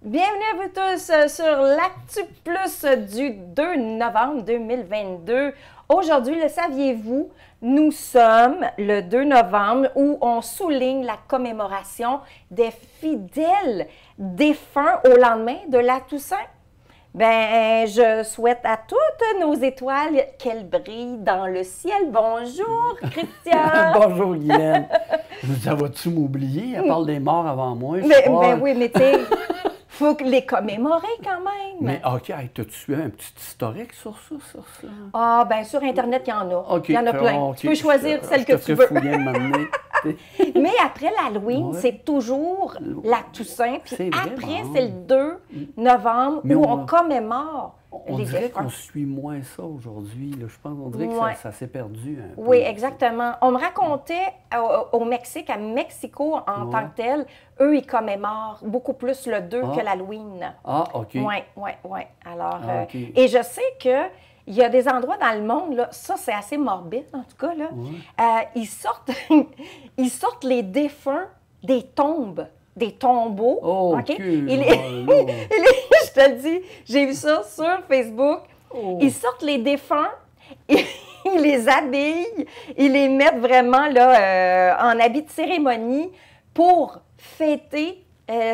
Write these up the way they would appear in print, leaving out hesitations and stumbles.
Bienvenue à vous tous sur l'Actu Plus du 2 novembre 2022. Aujourd'hui, le saviez-vous, nous sommes le 2 novembre où on souligne la commémoration des fidèles défunts au lendemain de la Toussaint. Ben, je souhaite à toutes nos étoiles qu'elles brillent dans le ciel. Bonjour, Christian! Bonjour, Guylaine! Ça va-tu m'oublier? Elle parle des morts avant moi. Ben oui, mais tu sais, faut les commémorer quand même. Mais OK, hey, t'as-tu un petit historique sur ça? Ah, ben sur Internet, il y en a. OK, Il y en a plein. OK. Tu peux choisir celle que tu veux. veux. Mais après l'Halloween, c'est toujours la Toussaint. Puis après, c'est le 2 novembre où on commémore on les dirait défunts. qu'on suit moins ça aujourd'hui. Je pense qu'on dirait que ça s'est perdu un peu. Oui, exactement. On me racontait au Mexique, à Mexico en tant que tel, eux, ils commémorent beaucoup plus le 2 que l'Halloween. Ah, OK. Oui. Alors, et je sais que il y a des endroits dans le monde, là, ça c'est assez morbide en tout cas, là, ils sortent les défunts des tombes, des tombeaux. Oh, OK? je te le dis, j'ai vu ça sur Facebook. Ils sortent les défunts, ils les habillent, ils les mettent vraiment là, en habit de cérémonie pour fêter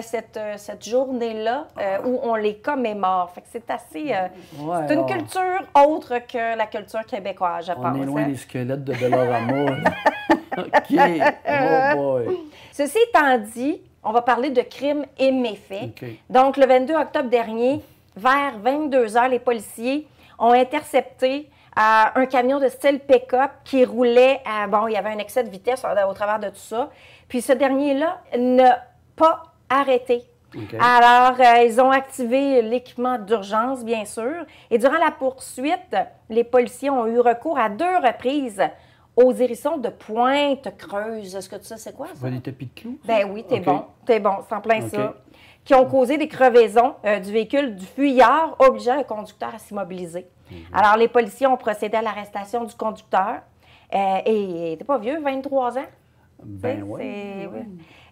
cette journée-là où on les commémore. Fait que c'est assez... c'est une culture autre que la culture québécoise, je pense. On est loin des squelettes de Dolorama. OK. Oh boy. Ceci étant dit, on va parler de crimes et méfaits. Okay. Donc, le 22 octobre dernier, vers 22 h, les policiers ont intercepté un camion de style pick-up qui roulait il y avait un excès de vitesse au travers de tout ça. Puis ce dernier-là n'a pas arrêté. Okay. Alors, ils ont activé l'équipement d'urgence, bien sûr. Et durant la poursuite, les policiers ont eu recours à 2 reprises aux hérissons de Pointe-Creuse. Est-ce que tu sais c'est quoi, ça? Des tapis de clous? Ben oui, t'es bon, c'est en plein ça. Qui ont causé des crevaisons du véhicule du fuyard, obligeant le conducteur à s'immobiliser. Alors, les policiers ont procédé à l'arrestation du conducteur. Et il n'était pas vieux, 23 ans. Ben oui.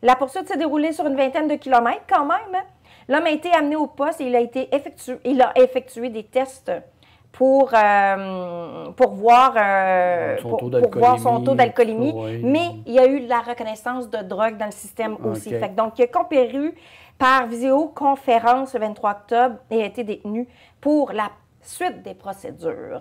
La poursuite s'est déroulée sur une vingtaine de kilomètres quand même. L'homme a été amené au poste et il a effectué des tests pour voir son taux d'alcoolémie, mais il y a eu la reconnaissance de drogue dans le système aussi. Fait que donc, il a comparu par visioconférence le 23 octobre et a été détenu pour la suite des procédures.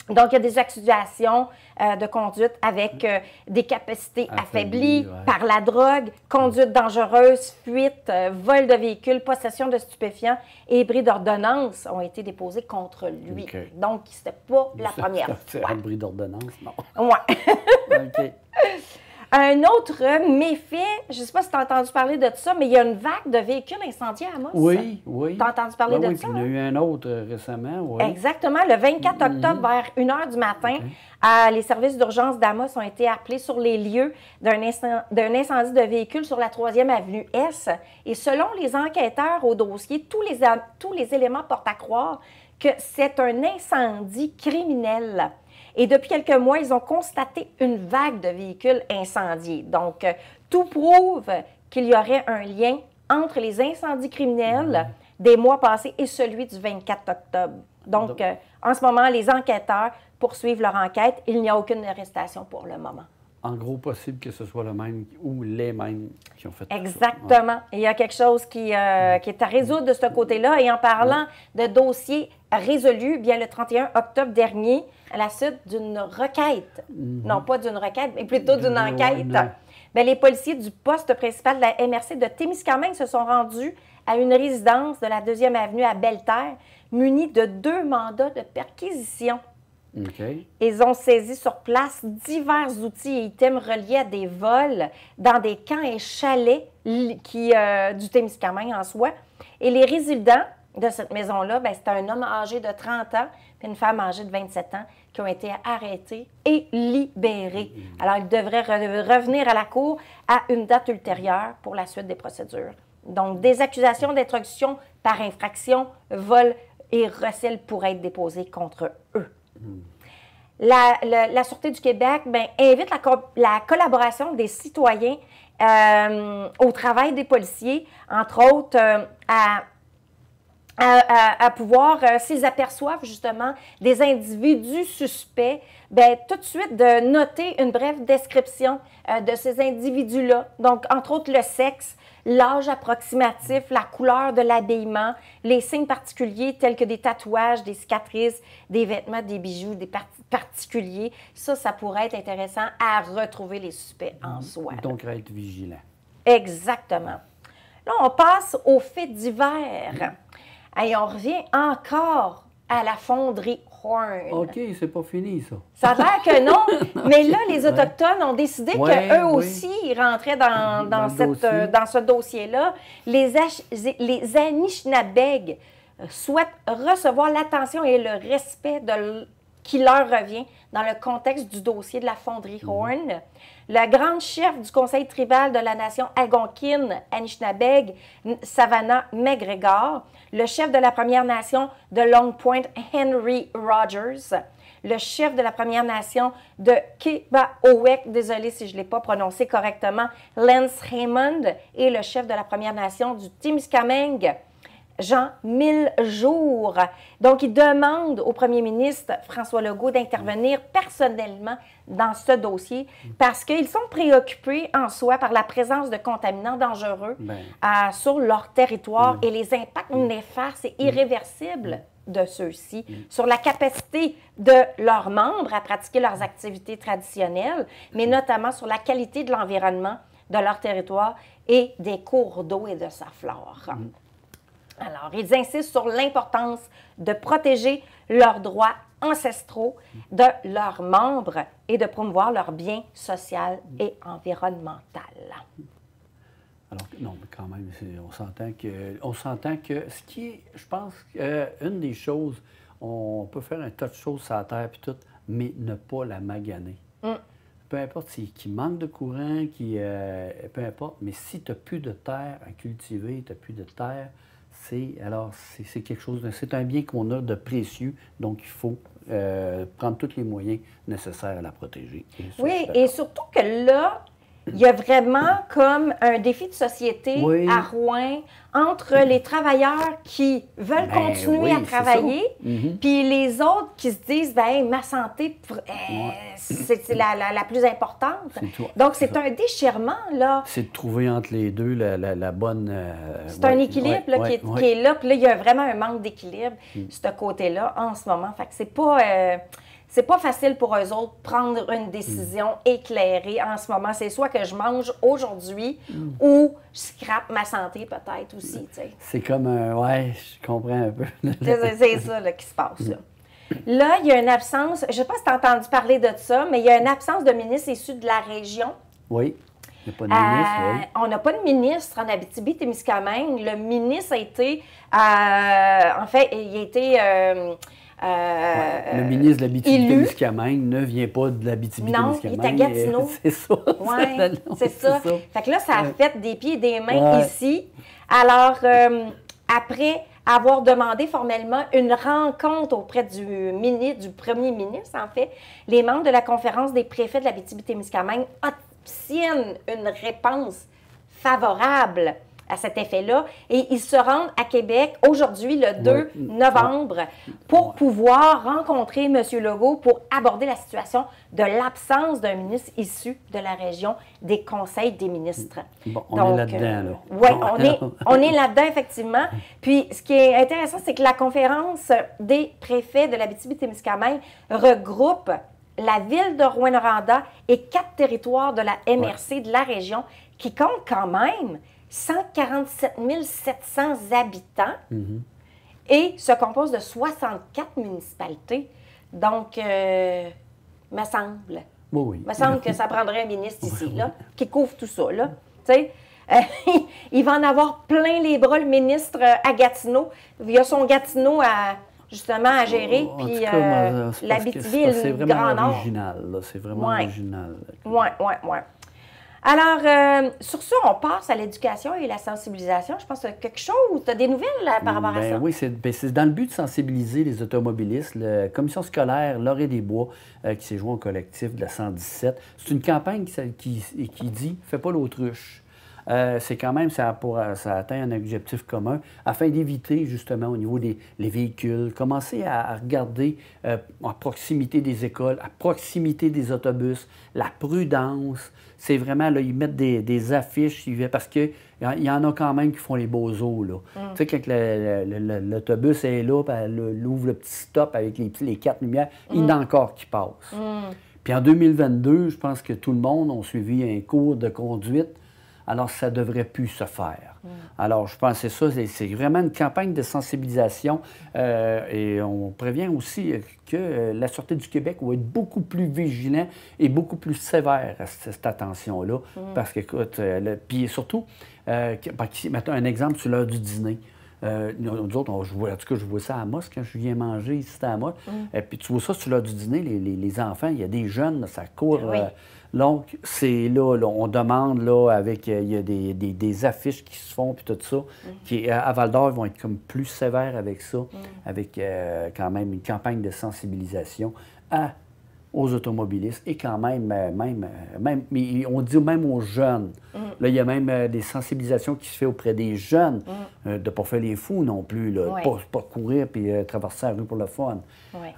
Donc, il y a des accusations de conduite avec des capacités affaiblies par la drogue, conduite dangereuse, fuite, vol de véhicule, possession de stupéfiants et bris d'ordonnance ont été déposés contre lui. Donc, ce n'était pas la première fois. Un bris d'ordonnance, non. Oui. Un autre méfait, je ne sais pas si tu as entendu parler de ça, mais il y a une vague de véhicules incendiés à Amos. Oui. Tu as entendu parler de ça? Oui, il y en a eu un autre récemment, oui. Exactement. Le 24 octobre, vers 1 h du matin, les services d'urgence d'Amos ont été appelés sur les lieux d'un incendie de véhicules sur la 3e avenue S. Et selon les enquêteurs au dossier, tous les éléments portent à croire que c'est un incendie criminel. Et depuis quelques mois, ils ont constaté une vague de véhicules incendiés. Donc, tout prouve qu'il y aurait un lien entre les incendies criminels des mois passés et celui du 24 octobre. Donc, en ce moment, les enquêteurs poursuivent leur enquête. Il n'y a aucune arrestation pour le moment. En gros, possible que ce soit le même ou les mêmes qui ont fait tout ça. Exactement. Il y a quelque chose qui est à résoudre de ce côté-là. Et en parlant de dossiers résolus, bien le 31 octobre dernier, à la suite d'une requête, non pas d'une requête, mais plutôt d'une enquête, bien, les policiers du poste principal de la MRC de Témiscamingue se sont rendus à une résidence de la 2e avenue à Belle-Terre, munis de 2 mandats de perquisition. Ils ont saisi sur place divers outils et items reliés à des vols dans des camps et chalets du Témiscamingue en soi. Et les résidents de cette maison-là, bien, c'était un homme âgé de 30 ans et une femme âgée de 27 ans qui ont été arrêtés et libérés. Alors, ils devraient revenir à la cour à une date ultérieure pour la suite des procédures. Donc, des accusations d'introduction par infraction, vol et recel pourraient être déposées contre eux. La Sûreté du Québec invite la collaboration des citoyens au travail des policiers, entre autres à pouvoir, s'ils aperçoivent justement des individus suspects, bien, tout de suite de noter une brève description de ces individus-là. Donc, entre autres, le sexe, l'âge approximatif, la couleur de l'habillement, les signes particuliers tels que des tatouages, des cicatrices, des vêtements, des bijoux, des particuliers. Ça pourrait être intéressant à retrouver les suspects en soi. Donc, à être vigilant. Exactement. Là, on passe aux faits divers. Et on revient encore à la fonderie Horn. OK, c'est pas fini, ça. Ça a l'air que non, mais là, les Autochtones ont décidé qu'eux aussi, ils rentraient dans ce dossier-là. Les Anishinabeg souhaitent recevoir l'attention et le respect qui leur revient dans le contexte du dossier de la fonderie Horn. La grande chef du conseil tribal de la nation algonquine, Anishinabeg, Savannah McGregor, le chef de la Première Nation de Long Point, Henry Rogers, le chef de la Première Nation de Kibaowek, désolé si je ne l'ai pas prononcé correctement, Lance Raymond, et le chef de la Première Nation du Témiscamingue, Jean Millejour. Donc, il demande au premier ministre François Legault d'intervenir personnellement dans ce dossier parce qu'ils sont préoccupés en soi par la présence de contaminants dangereux sur leur territoire et les impacts néfastes et irréversibles de ceux-ci sur la capacité de leurs membres à pratiquer leurs activités traditionnelles, mais notamment sur la qualité de l'environnement de leur territoire et des cours d'eau et de sa flore. Alors, ils insistent sur l'importance de protéger leurs droits ancestraux de leurs membres et de promouvoir leur bien social et environnemental. Alors, non, mais quand même, on s'entend que ce qui est, je pense, une des choses, on peut faire un tas de choses sur la terre puis tout, mais ne pas la maganer. Peu importe qu'il manque de courant, peu importe, mais si tu n'as plus de terre à cultiver, tu n'as plus de terre, c'est quelque chose, c'est un bien qu'on a de précieux, donc il faut prendre tous les moyens nécessaires à la protéger. Oui, et surtout que là, il y a vraiment comme un défi de société à Rouen entre les travailleurs qui veulent continuer à travailler, puis les autres qui se disent, ben ma santé, c'est la plus importante. Donc, c'est un déchirement, là. C'est de trouver entre les deux la bonne... c'est un équilibre là, qui est là, puis là, il y a vraiment un manque d'équilibre, ce côté-là, en ce moment. Fait que c'est pas facile pour eux autres de prendre une décision éclairée en ce moment. C'est soit que je mange aujourd'hui ou je scrape ma santé peut-être aussi. T'sais. C'est comme un... Oui, je comprends un peu. C'est ça là, qui se passe. Là, il y a une absence, je ne sais pas si tu as entendu parler de ça, mais il y a une absence de ministre issu de la région. Oui. Il n'y a pas de ministre, oui. On n'a pas de ministre en Abitibi-Témiscamingue. Le ministre a été... en fait, il a été... le ministre de l'Abitibi-Témiscamingue ne vient pas de l'Abitibi-Témiscamingue. Non, il est à Gatineau. C'est ça. Oui, c'est ça. Fait que là, ça a fait des pieds et des mains ici. Alors, après avoir demandé formellement une rencontre auprès du premier ministre, en fait, les membres de la conférence des préfets de l'Abitibi-Témiscamingue obtiennent une réponse favorable à cet effet-là. Et ils se rendent à Québec aujourd'hui, le 2 novembre, pour pouvoir rencontrer M. Legault pour aborder la situation de l'absence d'un ministre issu de la région des conseils des ministres. Bon, on est là-dedans, là. Oui, on est là-dedans, effectivement. Puis, ce qui est intéressant, c'est que la conférence des préfets de l'Abitibi-Témiscamingue regroupe la ville de Rouyn-Noranda et 4 territoires de la MRC de la région qui comptent quand même 147 700 habitants et se compose de 64 municipalités. Donc, me semble. Oui. Me semble que ça prendrait un ministre ici, là, qui couvre tout ça, là. Tu sais, il va en avoir plein les bras, le ministre à Gatineau. Il y a son Gatineau justement à gérer, puis l'Abitibi et le Grand Nord. C'est vraiment original. C'est vraiment original. Oui. Alors, sur ça, on passe à l'éducation et la sensibilisation. Je pense que tu as quelque chose, tu as des nouvelles par rapport à ça? Oui, c'est dans le but de sensibiliser les automobilistes. La commission scolaire Laurier des Bois, qui s'est joint au collectif de la 117, c'est une campagne qui dit « Fais pas l'autruche ». C'est quand même, ça atteint un objectif commun afin d'éviter justement au niveau des véhicules, commencer à regarder à proximité des écoles, à proximité des autobus, la prudence. C'est vraiment, là, ils mettent des affiches, parce qu'il y en a quand même qui font les bozos, là. Tu sais, quand l'autobus est là, puis elle ouvre le petit stop avec les 4 lumières, il y en a encore qui passent. Puis en 2022, je pense que tout le monde a suivi un cours de conduite. Alors, ça ne devrait plus se faire. Alors, je pense que c'est ça, c'est vraiment une campagne de sensibilisation. Et on prévient aussi que la Sûreté du Québec va être beaucoup plus vigilant et beaucoup plus sévère à cette attention-là. Parce que, écoute, puis surtout, mettons un exemple sur l'heure du dîner. Nous autres, en tout cas, je vois ça à Amos quand je viens manger ici à Amos. Et puis tu vois ça sur l'heure du dîner, les enfants, il y a des jeunes, là, ça court. Oui. Donc, c'est là, on demande, là, avec, il y a des affiches qui se font, puis tout ça, qui, à Val-d'Or, ils vont être comme plus sévères avec ça, avec quand même une campagne de sensibilisation aux automobilistes et quand même, mais on dit même aux jeunes. Là, il y a même des sensibilisations qui se font auprès des jeunes, de ne pas faire les fous non plus, là, pas courir puis traverser la rue pour le fun.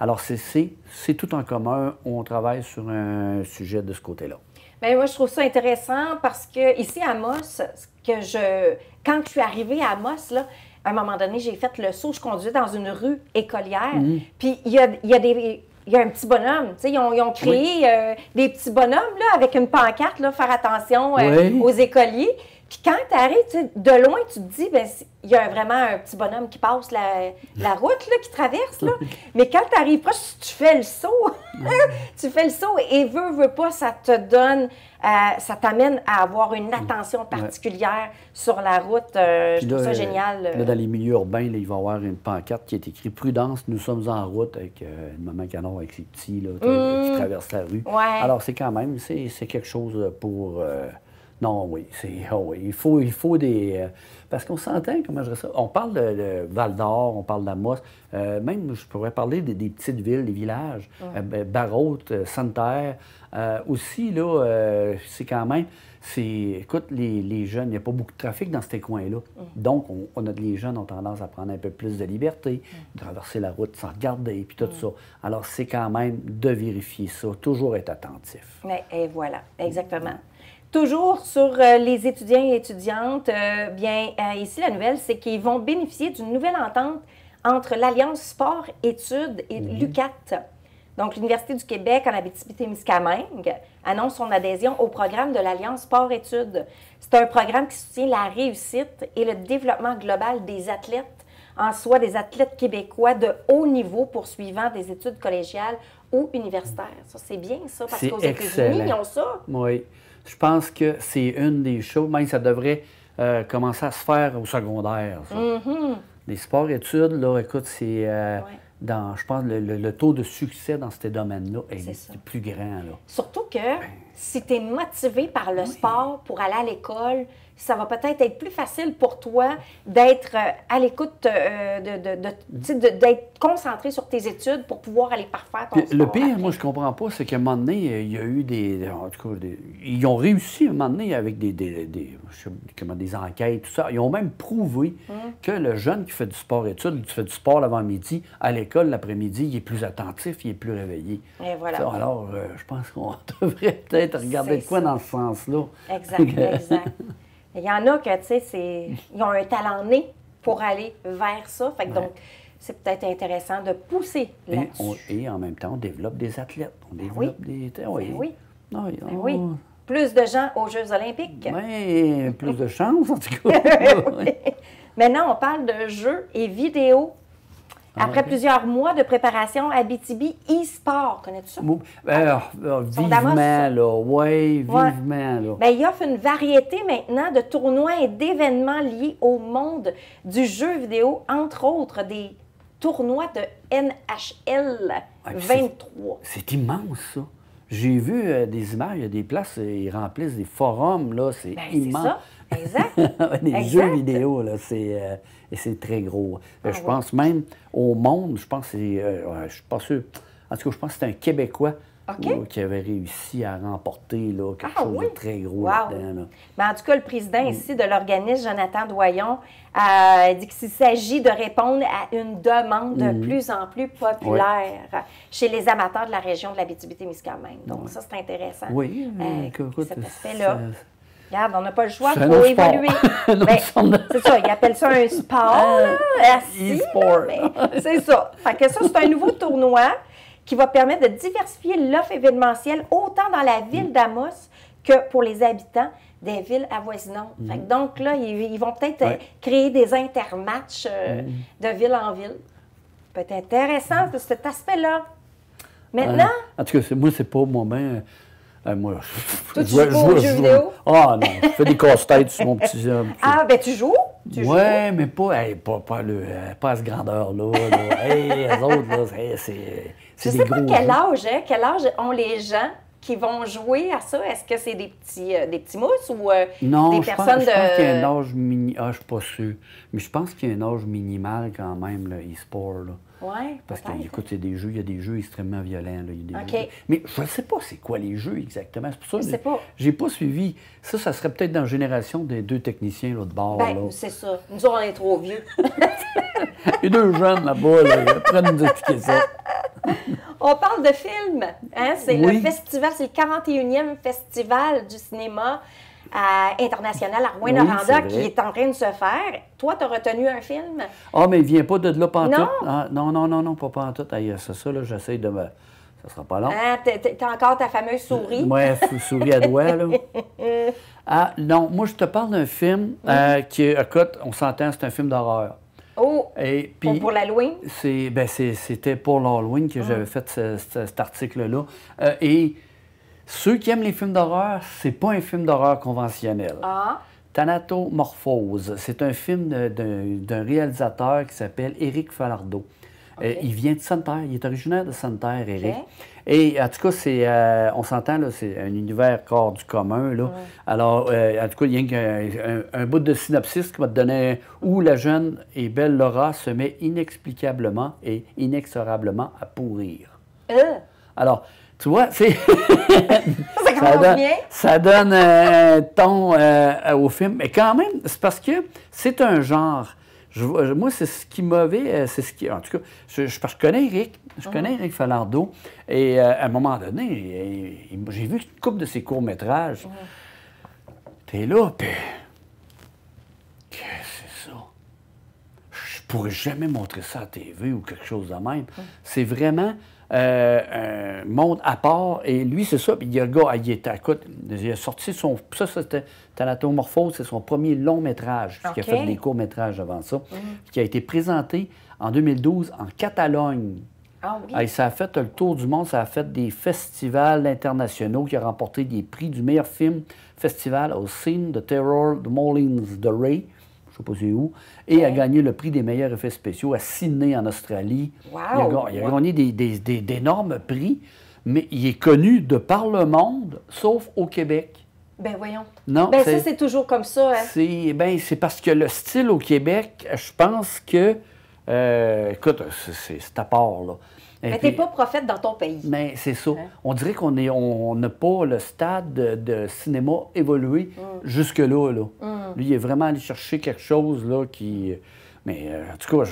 Alors, c'est tout en commun. On travaille sur un sujet de ce côté-là. Bien, moi, je trouve ça intéressant parce que ici à Amos, quand je suis arrivée à Amos, là, à un moment donné, j'ai fait le saut, je conduisais dans une rue écolière, puis il y a un petit bonhomme, tu sais, ils ont créé des petits bonhommes là, avec une pancarte, là, faire attention aux écoliers. Puis quand tu arrives, de loin, tu te dis, bien, il y a vraiment un petit bonhomme qui passe la route, là, qui traverse. Là. Mais quand tu arrives proche, tu fais le saut. Tu fais le saut et veux pas, ça te donne, ça t'amène à avoir une attention particulière sur la route. Je trouve ça génial. Là, dans les milieux urbains, là, il va y avoir une pancarte qui est écrite « Prudence, nous sommes en route » avec une maman canon avec ses petits là, qui traversent la rue. Alors, c'est quand même, c'est quelque chose pour... Non, oui, il faut des... parce qu'on s'entend, comment je dirais ça? On parle de Val-d'Or, on parle d'Amos, même, je pourrais parler des petites villes, des villages, Barrault, Santerre. Aussi, là, c'est quand même... Écoute, les jeunes, il n'y a pas beaucoup de trafic dans ces coins-là. Donc, les jeunes ont tendance à prendre un peu plus de liberté, de traverser la route sans regarder, puis tout ça. Alors, c'est quand même de vérifier ça, toujours être attentif. Et voilà, exactement. Toujours sur les étudiants et étudiantes, ici, la nouvelle, c'est qu'ils vont bénéficier d'une nouvelle entente entre l'Alliance Sport-Études et l'UQAT. Donc, l'Université du Québec en Abitibi-Témiscamingue annonce son adhésion au programme de l'Alliance Sport-Études. C'est un programme qui soutient la réussite et le développement global des athlètes, en soi des athlètes québécois de haut niveau poursuivant des études collégiales ou universitaires. Ça, c'est bien, ça, parce qu'aux États-Unis, ils ont ça. Oui. Je pense que c'est une des choses, même ça devrait commencer à se faire au secondaire. Ça. Les sports-études, là, écoute, c'est je pense, le taux de succès dans ces domaines-là est plus grand. Là. Surtout que si tu es motivé par le sport pour aller à l'école, ça va peut-être être plus facile pour toi d'être à l'écoute, d'être concentré sur tes études pour pouvoir aller parfaire ton sport. Le pire, après. Moi, je comprends pas, c'est qu'à un moment donné, il y a eu en tout cas, ils ont réussi à un moment donné avec des enquêtes, tout ça. Ils ont même prouvé que le jeune qui fait du sport-études, qui fait du sport l'avant-midi, à l'école l'après-midi, il est plus attentif, il est plus réveillé. Et voilà. Ça, alors, je pense qu'on devrait peut-être regarder de quoi dans ce sens-là. Exact. Il y en a que, tu sais, ils ont un talent né pour aller vers ça. Fait que donc, c'est peut-être intéressant de pousser là-dessus. Et en même temps, on développe des athlètes. On développe des... Oui. Plus de gens aux Jeux olympiques. Oui, plus de chance, en tout cas. Maintenant, on parle de jeux et vidéos. Après plusieurs mois de préparation, Abitibi e-sport, connais-tu ça? Vivement, là. Oui, vivement, là. Bien, il offre une variété maintenant de tournois et d'événements liés au monde du jeu vidéo, entre autres des tournois de NHL 23. C'est immense, ça. J'ai vu des images, il y a des places, ils remplissent des forums, là, c'est immense. C'est ça, exact. Des Exact. jeux vidéo, là, et c'est très gros. Je pense même au monde, je pense que c'est, je suis pas sûr, en tout cas, je pense que c'est un Québécois qui avait réussi à remporter là, quelque chose de très gros là-dedans. Là. Mais en tout cas, le président ici de l'organisme, Jonathan Doyon, dit qu'il s'agit de répondre à une demande de plus en plus populaire chez les amateurs de la région de l'Abitibi-Témiscamingue. Donc ça, c'est intéressant. Oui, écoute, cet aspect-là. Regarde, on n'a pas le choix, il c'est faut un évoluer. C'est ça, ils appellent ça un sport. E-sport. C'est ça. Fait que ça, c'est un nouveau tournoi qui va permettre de diversifier l'offre événementielle autant dans la ville d'Amos que pour les habitants des villes avoisinantes. Fait que donc là, ils vont peut-être créer des intermatchs de ville en ville. Ça peut être intéressant de cet aspect-là. Maintenant... en tout cas, moi, c'est pas moi-même... moi, toi, tu joues aux jeux vidéo? Ah non, je fais des casse-têtes sur mon petit... Ah, ben tu joues? Oui, mais pas à cette grandeur-là. Eux autres, là, c'est je des sais pas gros quel jeux. âge, hein? Quel âge ont les gens qui vont jouer à ça? Est-ce que c'est des petits mousses ou non, des personnes je pense qu'il y a un âge mini... Ah, je suis pas sûr. Mais je pense qu'il y a un âge minimal quand même, le e-sport. Oui, parce qu'écoute, il y a des jeux extrêmement violents. Là. Il y a des OK. jeux... Mais je ne sais pas c'est quoi les jeux exactement. C'est pour ça que je sais pas. J'ai pas suivi. Ça serait peut-être dans la génération des deux techniciens là, de bord. Ben, c'est ça. Nous, on est trop vieux. Les deux jeunes là-bas, là, ils apprennent à nous expliquer ça. On parle de films. Hein? C'est le festival, c'est le 41e festival du cinéma international à Rouyn-Noranda qui est en train de se faire. Toi, tu as retenu un film? Ah, mais il vient pas de là pantoute? Non. Ah, non, pas pantoute. C'est ça, là, j'essaie de me... Ça sera pas long. Ah, t'as encore ta fameuse souris? Oui, souris à doigt, là. Ah, non, moi, je te parle d'un film qui, écoute, on s'entend, c'est un film d'horreur. Oh! Et puis, pour l'Halloween? C'était pour l'Halloween que j'avais fait cet article-là. Et ceux qui aiment les films d'horreur, c'est pas un film d'horreur conventionnel. Ah! Thanatomorphose, c'est un film d'un réalisateur qui s'appelle Éric Falardeau. Il vient de Santerre, il est originaire de Santerre, Éric. Et en tout cas, on s'entend, là, c'est un univers hors du commun. Là. Alors, en tout cas, il y a un bout de synopsis qui va te donner où la jeune et belle Laura se met inexplicablement et inexorablement à pourrir. Alors, tu vois, c'est... ça donne un ton au film. Mais quand même, c'est parce que c'est un genre... moi, c'est ce qui m'avait... En tout cas, je connais Éric. Je connais Éric Falardeau. Et à un moment donné, j'ai vu une couple de ses courts-métrages. T'es là, puis... Qu'est-ce que c'est ça? Je pourrais jamais montrer ça à la TV ou quelque chose de même. C'est vraiment... un monde à part. Et lui, c'est ça. Puis il y a le gars, il a sorti son... Ça, c'était Thanatomorphose, c'est son premier long-métrage. Qui a fait des courts-métrages avant ça. Qui a été présenté en 2012 en Catalogne. Ah oui? Ça a fait le tour du monde. Ça a fait des festivals internationaux qui a remporté des prix du meilleur film festival au Scene de Terror de Moulins de Ray. Je ne sais pas c'est où, et a gagné le prix des meilleurs effets spéciaux à Sydney, en Australie. Wow. Il a gagné d'énormes prix, mais il est connu de par le monde, sauf au Québec. Ben voyons. Non, ça, c'est toujours comme ça. Hein? C'est parce que le style au Québec, je pense que... écoute, c'est à part, là. Mais tu n'es pas prophète dans ton pays. Mais c'est ça. Hein? On dirait qu'on n'a pas le stade de cinéma évolué jusque-là. Là. Lui, il est vraiment allé chercher quelque chose là, qui... Mais en tout cas,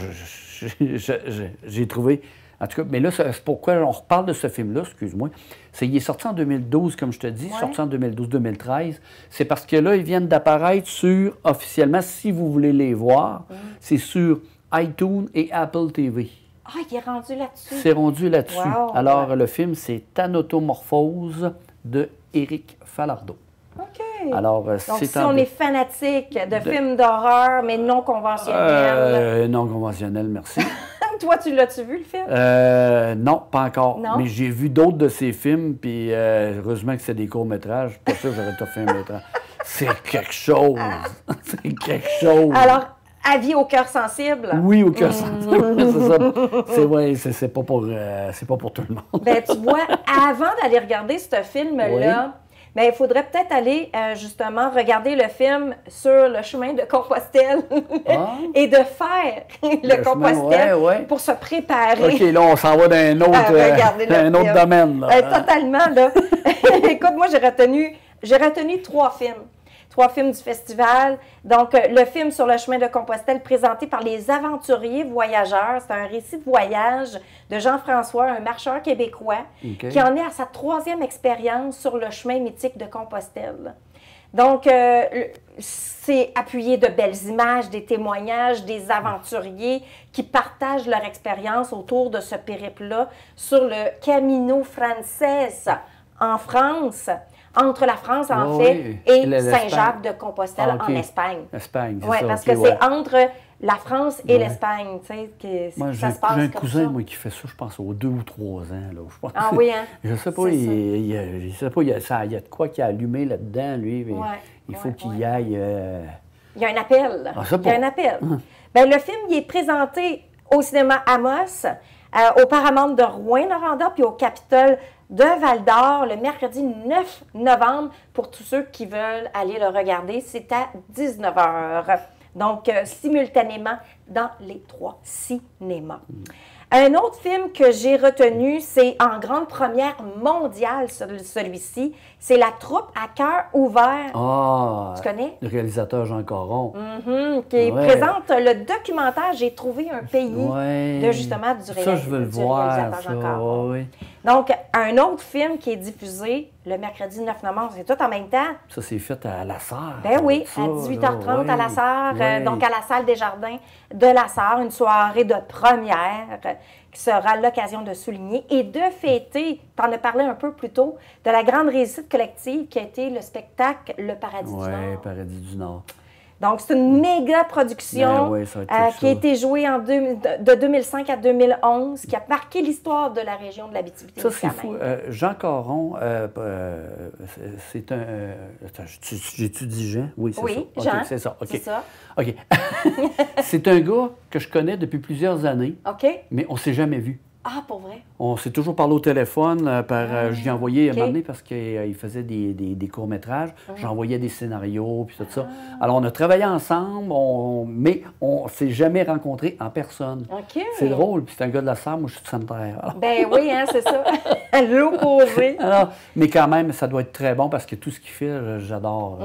j'ai trouvé... En tout cas, mais là, c'est pourquoi on reparle de ce film-là, excuse-moi. Il est sorti en 2012, comme je te dis, sorti en 2012-2013. C'est parce que là, ils viennent d'apparaître officiellement, si vous voulez les voir, c'est sur iTunes et Apple TV. Ah, il est rendu là-dessus. C'est rendu là-dessus. Wow. Alors, le film, c'est Thanatomorphose de Éric Falardeau. OK. Alors, donc, si on est fanatique de films d'horreur, mais non conventionnels. Non conventionnel, merci. Toi, l'as-tu vu, le film? Non, pas encore. Non? Mais j'ai vu d'autres de ces films, puis heureusement que c'est des courts-métrages. Pas sûr que j'aurais tout fait un métrage. C'est quelque chose. C'est quelque chose. Alors, Avis au cœur sensible. Oui, au cœur sensible, c'est ça. C'est vrai, c'est pas pour tout le monde. Ben, tu vois, avant d'aller regarder ce film-là, ben, il faudrait peut-être aller justement regarder le film sur le chemin de Compostelle et de faire le Compostelle pour se préparer. OK, là, on s'en va dans un autre domaine. Là. Totalement, là. Écoute, moi, j'ai retenu 3 films. 3 films du festival. Donc, le film sur le chemin de Compostelle présenté par les aventuriers voyageurs. C'est un récit de voyage de Jean-François, un marcheur québécois, qui en est à sa 3e expérience sur le chemin mythique de Compostelle. Donc, c'est appuyé de belles images, des témoignages des aventuriers qui partagent leur expérience autour de ce périple-là sur le Camino Frances en France. Entre la France, en fait, et Saint-Jacques de Compostelle en Espagne. Espagne, c'est ça. Parce que c'est entre la France et l'Espagne, tu sais, que ça se passe comme ça. J'ai un cousin, moi, qui fait ça, je pense, aux 2 ou 3 ans, là, je pense. Ah oui, hein? Je sais pas, il y a de quoi qui a allumé là-dedans, lui, mais il faut qu'il y aille... Il y a un appel. Il y a un appel. Bien, le film, il est présenté au cinéma Amos, au Paramount de Rouyn-Noranda, puis au Capitole de Val-d'Or le mercredi 9 novembre pour tous ceux qui veulent aller le regarder. C'est à 19h. Donc, simultanément dans les 3 cinémas. Un autre film que j'ai retenu, c'est en grande première mondiale, celui-ci. C'est La Troupe à cœur ouvert. Ah! Tu connais? Le réalisateur Jean Caron. Qui présente le documentaire « J'ai trouvé un pays de justement du réalisateur. Ça, je veux le voir, Jean Caron. Oui. Donc, un autre film qui est diffusé le mercredi 9 novembre, c'est tout en même temps. Ça, c'est fait à La Sarre. Ben oui, à 18h30 à La Sarre, donc à la salle des Jardins de La Sarre, une soirée de première qui sera l'occasion de souligner et de fêter, tu en as parlé un peu plus tôt, de la grande réussite collective qui a été le spectacle Le Paradis du Nord. Oui, Paradis du Nord. Donc, c'est une méga production qui a été jouée de 2005 à 2011, qui a marqué l'histoire de la région de l'Abitibi-Témiscamingue. Ça, c'est fou. Jean Caron, c'est un... J'ai-tu dit Jean? Oui, c'est ça. Oui, Jean. C'est ça. C'est ça. OK. C'est un gars que je connais depuis plusieurs années, mais on ne s'est jamais vu. Ah, pour vrai? On s'est toujours parlé au téléphone. Je lui ai envoyé un moment donné parce qu'il faisait des courts-métrages. J'envoyais des scénarios puis tout ça. Alors, on a travaillé ensemble, mais on ne s'est jamais rencontrés en personne. C'est drôle. Puis c'est un gars de La Sarre, moi, je suis de Sainte-Terre. Ben oui, hein, c'est ça. L'opposé. Mais quand même, ça doit être très bon parce que tout ce qu'il fait, j'adore.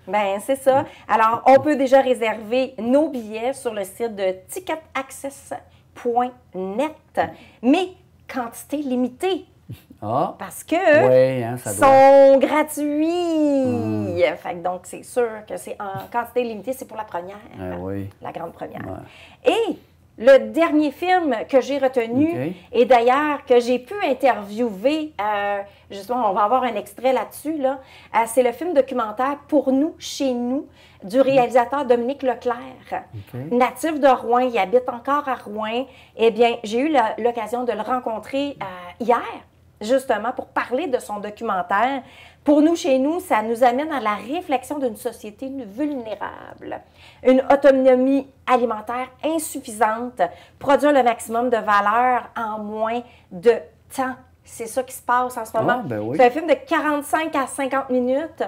Ben c'est ça. Alors, on peut déjà réserver nos billets sur le site de ticketaccess.net, mais quantité limitée. Parce que sont gratuits. Fait que donc, c'est sûr que c'est en quantité limitée, c'est pour la première, la grande première. Et le dernier film que j'ai retenu, et d'ailleurs que j'ai pu interviewer, justement, on va avoir un extrait là-dessus, c'est le film documentaire « Pour nous, chez nous » du réalisateur Dominique Leclerc. Natif de Rouen, il habite encore à Rouen. Eh bien, j'ai eu l'occasion de le rencontrer hier, justement, pour parler de son documentaire. Pour nous, chez nous, ça nous amène à la réflexion d'une société vulnérable. Une autonomie alimentaire insuffisante, produire le maximum de valeur en moins de temps. C'est ça qui se passe en ce moment. C'est un film de 45 à 50 minutes,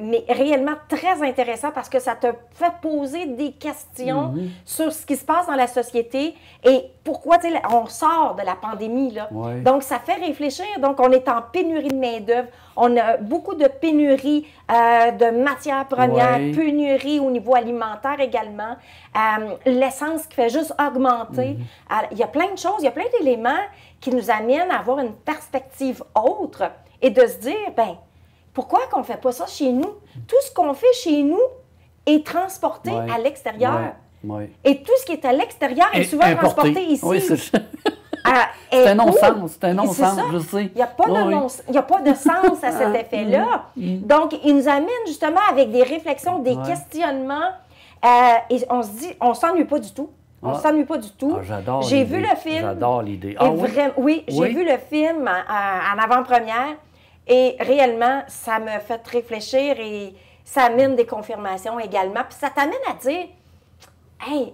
mais réellement très intéressant parce que ça te fait poser des questions sur ce qui se passe dans la société et pourquoi on sort de la pandémie. Donc, ça fait réfléchir. Donc, on est en pénurie de main-d'œuvre. On a beaucoup de pénurie de matières premières, pénurie au niveau alimentaire également. L'essence qui fait juste augmenter. Il y a plein de choses, il y a plein d'éléments qui nous amènent à avoir une perspective autre et de se dire, ben pourquoi qu'on ne fait pas ça chez nous? Tout ce qu'on fait chez nous est transporté à l'extérieur. Et tout ce qui est à l'extérieur est souvent transporté ici. C'est un non-sens, je sais. Il n'y a pas de sens à cet effet-là. Donc, il nous amène justement avec des réflexions, des questionnements, et on se dit, on ne s'ennuie pas du tout. On ne s'ennuie pas du tout. J'adore J'ai vu le film. J'adore l'idée. J'ai vu le film en avant-première et réellement, ça me fait réfléchir et ça amène des confirmations également. Puis ça t'amène à dire, hey,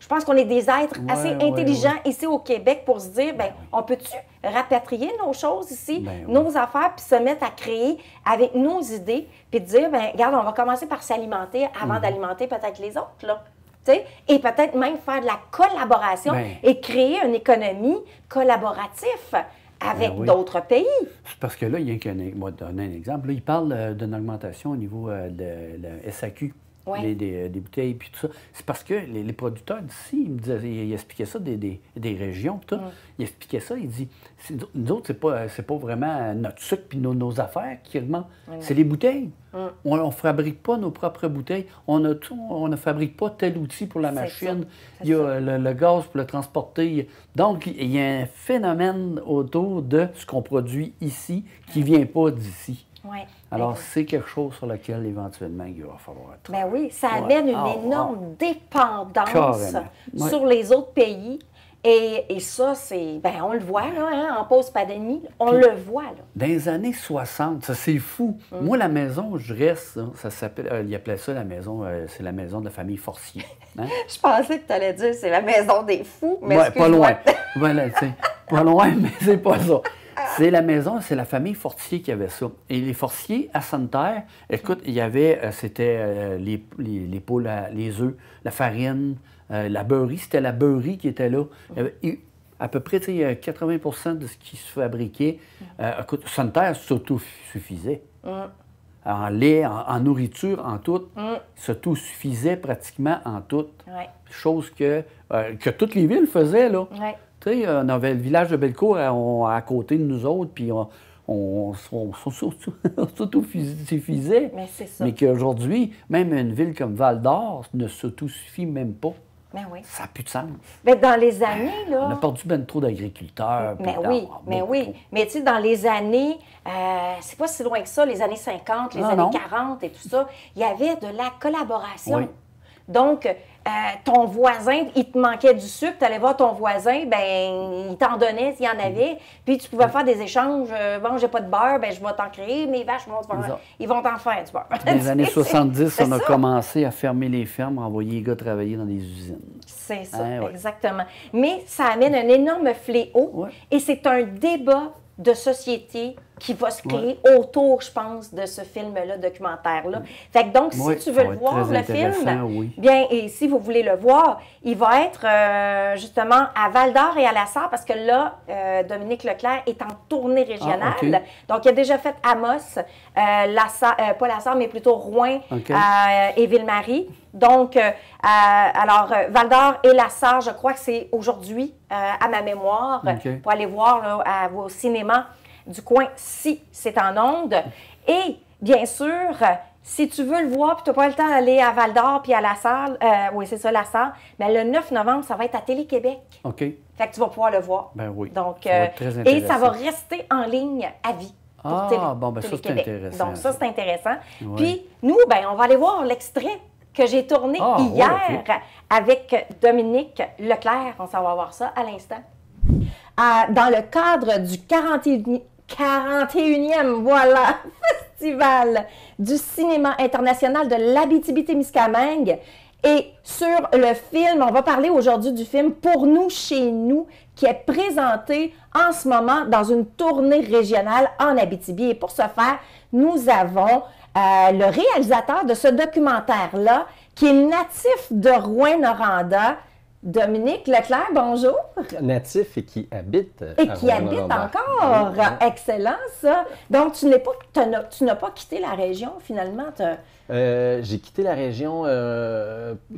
je pense qu'on est des êtres assez intelligents ici au Québec pour se dire, ben on peut-tu rapatrier nos choses ici, nos affaires, puis se mettre à créer avec nos idées, puis dire, ben regarde, on va commencer par s'alimenter avant d'alimenter peut-être les autres, là. T'sais, et peut-être même faire de la collaboration et créer une économie collaborative avec d'autres pays. C'est parce que là, il y a moi, donner un exemple. Là, il parle d'une augmentation au niveau de la SAQ. Des bouteilles, puis tout ça. C'est parce que les producteurs d'ici, ils expliquaient ça des régions, tout. Ils expliquaient ça, ils disent, nous autres, c'est pas vraiment notre sucre puis nos affaires qui augmentent, c'est les bouteilles. On ne fabrique pas nos propres bouteilles. On ne fabrique pas tel outil pour la machine. Il y a le gaz pour le transporter. Donc, il y a un phénomène autour de ce qu'on produit ici qui ne vient pas d'ici. Alors, c'est quelque chose sur lequel, éventuellement, il va falloir travailler. Ben oui, ça amène une énorme dépendance sur les autres pays. Et ça, c'est... Ben on le voit, là, hein, en post-pandémie, on le voit, là. Dans les années 60, ça, c'est fou. Moi, la maison où je reste, ça s'appelle... ils appelaient ça la maison... c'est la maison de la famille Forcier. Hein? Je pensais que tu allais dire c'est la maison des fous, mais pas loin. Voilà, pas loin, mais c'est pas ça. C'est la maison, c'est la famille Fortier qui avait ça. Et les Fortier, à Sainte-Terre, écoute, il y avait, c'était les poules, les œufs, la farine, la beurrerie, c'était la beurrerie qui était là. Il y avait à peu près 80 de ce qui se fabriquait. Écoute, Sainte-Terre s'autosuffisait. En lait, en nourriture, en tout, s'autosuffisait pratiquement en tout. Chose que toutes les villes faisaient, là. Tu sais, on avait le village de Bellecour à côté de nous autres, puis on s'autosuffisait. Mais c'est ça. Mais qu'aujourd'hui, même une ville comme Val-d'Or ne s'autosuffit même pas. Mais oui. Ça n'a plus de sens. Mais dans les années, là... On a perdu bien trop d'agriculteurs. Mais oui. Mais tu sais, dans les années, c'est pas si loin que ça, les années 50, les années 40 et tout ça, il y avait de la collaboration. Donc, ton voisin, il te manquait du sucre, tu allais voir ton voisin, ben il t'en donnait s'il y en avait, puis tu pouvais faire des échanges. Bon, j'ai pas de beurre, ben je vais t'en créer, mes vaches ils vont t'en faire du beurre. Dans les années 70, on a commencé à fermer les fermes, à envoyer les gars travailler dans des usines. C'est ça, exactement. Mais ça amène un énorme fléau et c'est un débat de société qui va se créer autour, je pense, de ce film-là, documentaire-là. Fait que donc, si tu veux le voir, le film, bien, et si vous voulez le voir, il va être justement à Val-d'Or et à La Sarre, parce que là, Dominique Leclerc est en tournée régionale. Donc, il a déjà fait Amos, pas La Sarre, mais plutôt Rouyn et Ville-Marie. Donc, alors, Val-d'Or et La Sarre, je crois que c'est aujourd'hui, à ma mémoire, pour aller voir là, au cinéma du coin, si c'est en ondes. Et, bien sûr, si tu veux le voir puis tu n'as pas le temps d'aller à Val-d'Or puis à La Sarre, oui, c'est ça, La Sarre, mais le 9 novembre, ça va être à Télé-Québec. OK. Fait que tu vas pouvoir le voir. Ben oui. Donc, ça va être très intéressant. et ça va rester en ligne à vie. Bon, ben ça, c'est intéressant. Donc, ça, c'est intéressant. Puis, nous, ben on va aller voir l'extrait que j'ai tourné hier avec Dominique Leclerc. On s'en va voir ça à l'instant. Dans le cadre du 41e, voilà, Festival du cinéma international de l'Abitibi-Témiscamingue. Et sur le film, on va parler aujourd'hui du film Pour nous, chez nous, qui est présenté en ce moment dans une tournée régionale en Abitibi. Et pour ce faire, nous avons le réalisateur de ce documentaire-là, qui est natif de Rouyn-Noranda, Dominique Leclerc, bonjour. Natif et qui habite et qui habite encore. Excellent, ça. Donc, tu n'as pas quitté la région, finalement? J'ai quitté la région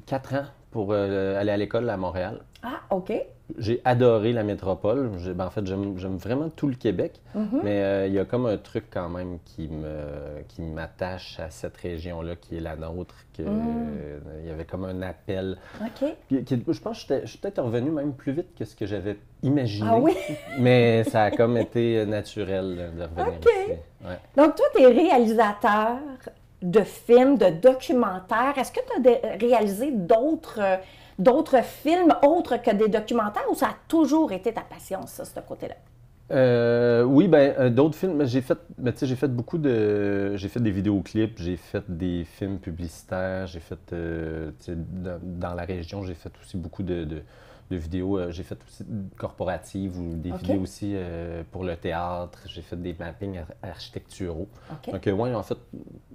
4 ans pour aller à l'école à Montréal. Ah, OK. J'ai adoré la métropole. En fait, j'aime vraiment tout le Québec, mais il y a comme un truc quand même qui m'attache à cette région-là qui est la nôtre, il y avait comme un appel. OK. Je pense que je suis peut-être revenu même plus vite que ce que j'avais imaginé, ah oui? mais ça a comme été naturel de revenir ici. Ouais. Donc, toi, tu es réalisateur de films, de documentaires. Est-ce que tu as réalisé d'autres films autres que des documentaires ou ça a toujours été ta passion, ça, ce côté-là? Oui, d'autres films, j'ai fait beaucoup j'ai fait des vidéoclips, j'ai fait des films publicitaires, j'ai fait, dans la région, j'ai fait aussi beaucoup de vidéos, j'ai fait aussi corporatives ou des vidéos aussi pour le théâtre, j'ai fait des mappings architecturaux. Donc, oui, en fait,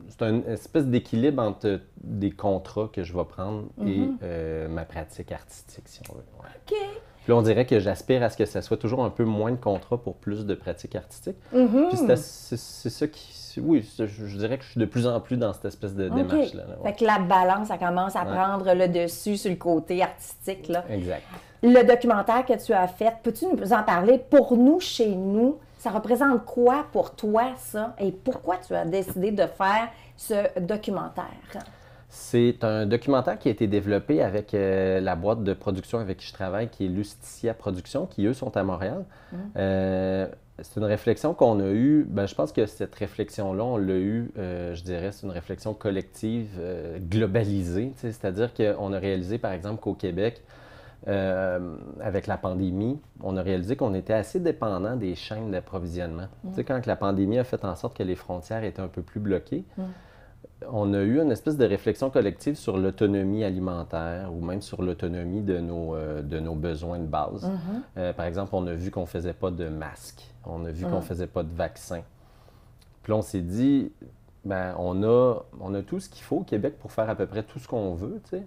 c'est une espèce d'équilibre entre des contrats que je vais prendre et ma pratique artistique, si on veut. Ouais. OK. Puis là, on dirait que j'aspire à ce que ça soit toujours un peu moins de contrats pour plus de pratiques artistiques. Puis c'est ça qui... Oui, je dirais que je suis de plus en plus dans cette espèce de démarche-là. Fait que la balance, ça commence à prendre le dessus sur le côté artistique, là. Exact. Le documentaire que tu as fait, peux-tu nous en parler? Pour nous, chez nous, ça représente quoi pour toi, ça? Et pourquoi tu as décidé de faire ce documentaire? C'est un documentaire qui a été développé avec la boîte de production avec qui je travaille, qui est Lustitia Productions, qui, eux, sont à Montréal. C'est une réflexion qu'on a eue. Je pense que cette réflexion-là, on l'a eue, je dirais, c'est une réflexion collective, globalisée. C'est-à-dire qu'on a réalisé, par exemple, qu'au Québec, avec la pandémie, on a réalisé qu'on était assez dépendant des chaînes d'approvisionnement. Tu sais, quand la pandémie a fait en sorte que les frontières étaient un peu plus bloquées, on a eu une espèce de réflexion collective sur l'autonomie alimentaire ou même sur l'autonomie de nos besoins de base. Par exemple, on a vu qu'on ne faisait pas de masques, on a vu qu'on ne faisait pas de vaccins. Puis là, on s'est dit, on a tout ce qu'il faut au Québec pour faire à peu près tout ce qu'on veut, tu sais.